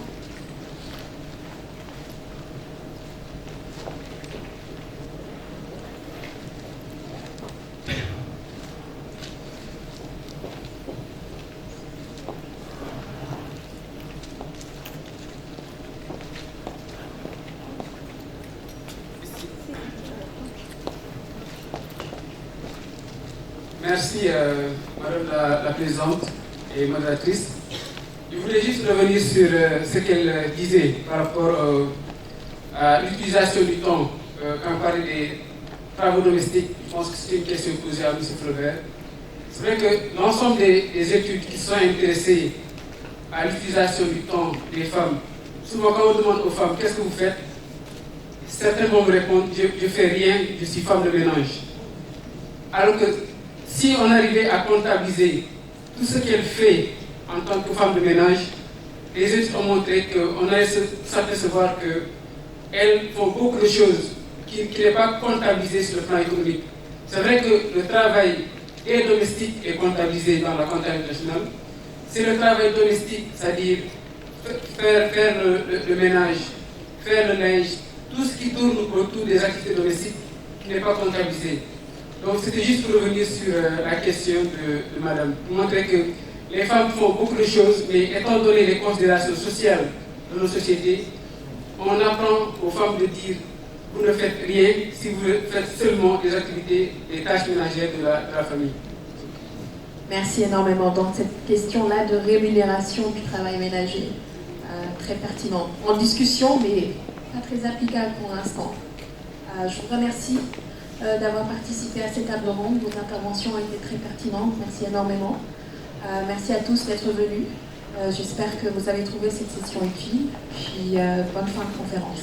Merci, Madame la Présidente et modératrice. Je voulais juste revenir sur ce qu'elle disait par rapport à l'utilisation du temps. Quand on parlait des travaux domestiques, je pense que c'est une question posée à M. Flaubert. C'est vrai que l'ensemble des études qui sont intéressées à l'utilisation du temps des femmes, souvent quand on demande aux femmes qu'est-ce que vous faites, certaines vont me répondre je ne fais rien, je suis femme de ménage. Alors que si on arrivait à comptabiliser tout ce qu'elle fait en tant que femme de ménage, les études ont montré qu'on allait s'apercevoir qu'elles font beaucoup de choses qui n'est pas comptabilisé sur le plan économique. C'est vrai que le travail domestique est comptabilisé dans la comptabilité nationale. C'est le travail domestique, c'est-à-dire faire le ménage, faire le linge, tout ce qui tourne autour des activités domestiques qui n'est pas comptabilisé. Donc c'était juste pour revenir sur la question de Madame, pour montrer que les femmes font beaucoup de choses, mais étant donné les considérations sociales de nos sociétés, on apprend aux femmes de dire vous ne faites rien si vous faites seulement des activités, des tâches ménagères de la famille. Merci énormément. Donc cette question-là de rémunération du travail ménager, très pertinente. En discussion, mais pas très applicable pour l'instant. Je vous remercie d'avoir participé à cette table ronde. Vos interventions ont été très pertinentes. Merci énormément. Merci à tous d'être venus. J'espère que vous avez trouvé cette session utile. Puis bonne fin de conférence.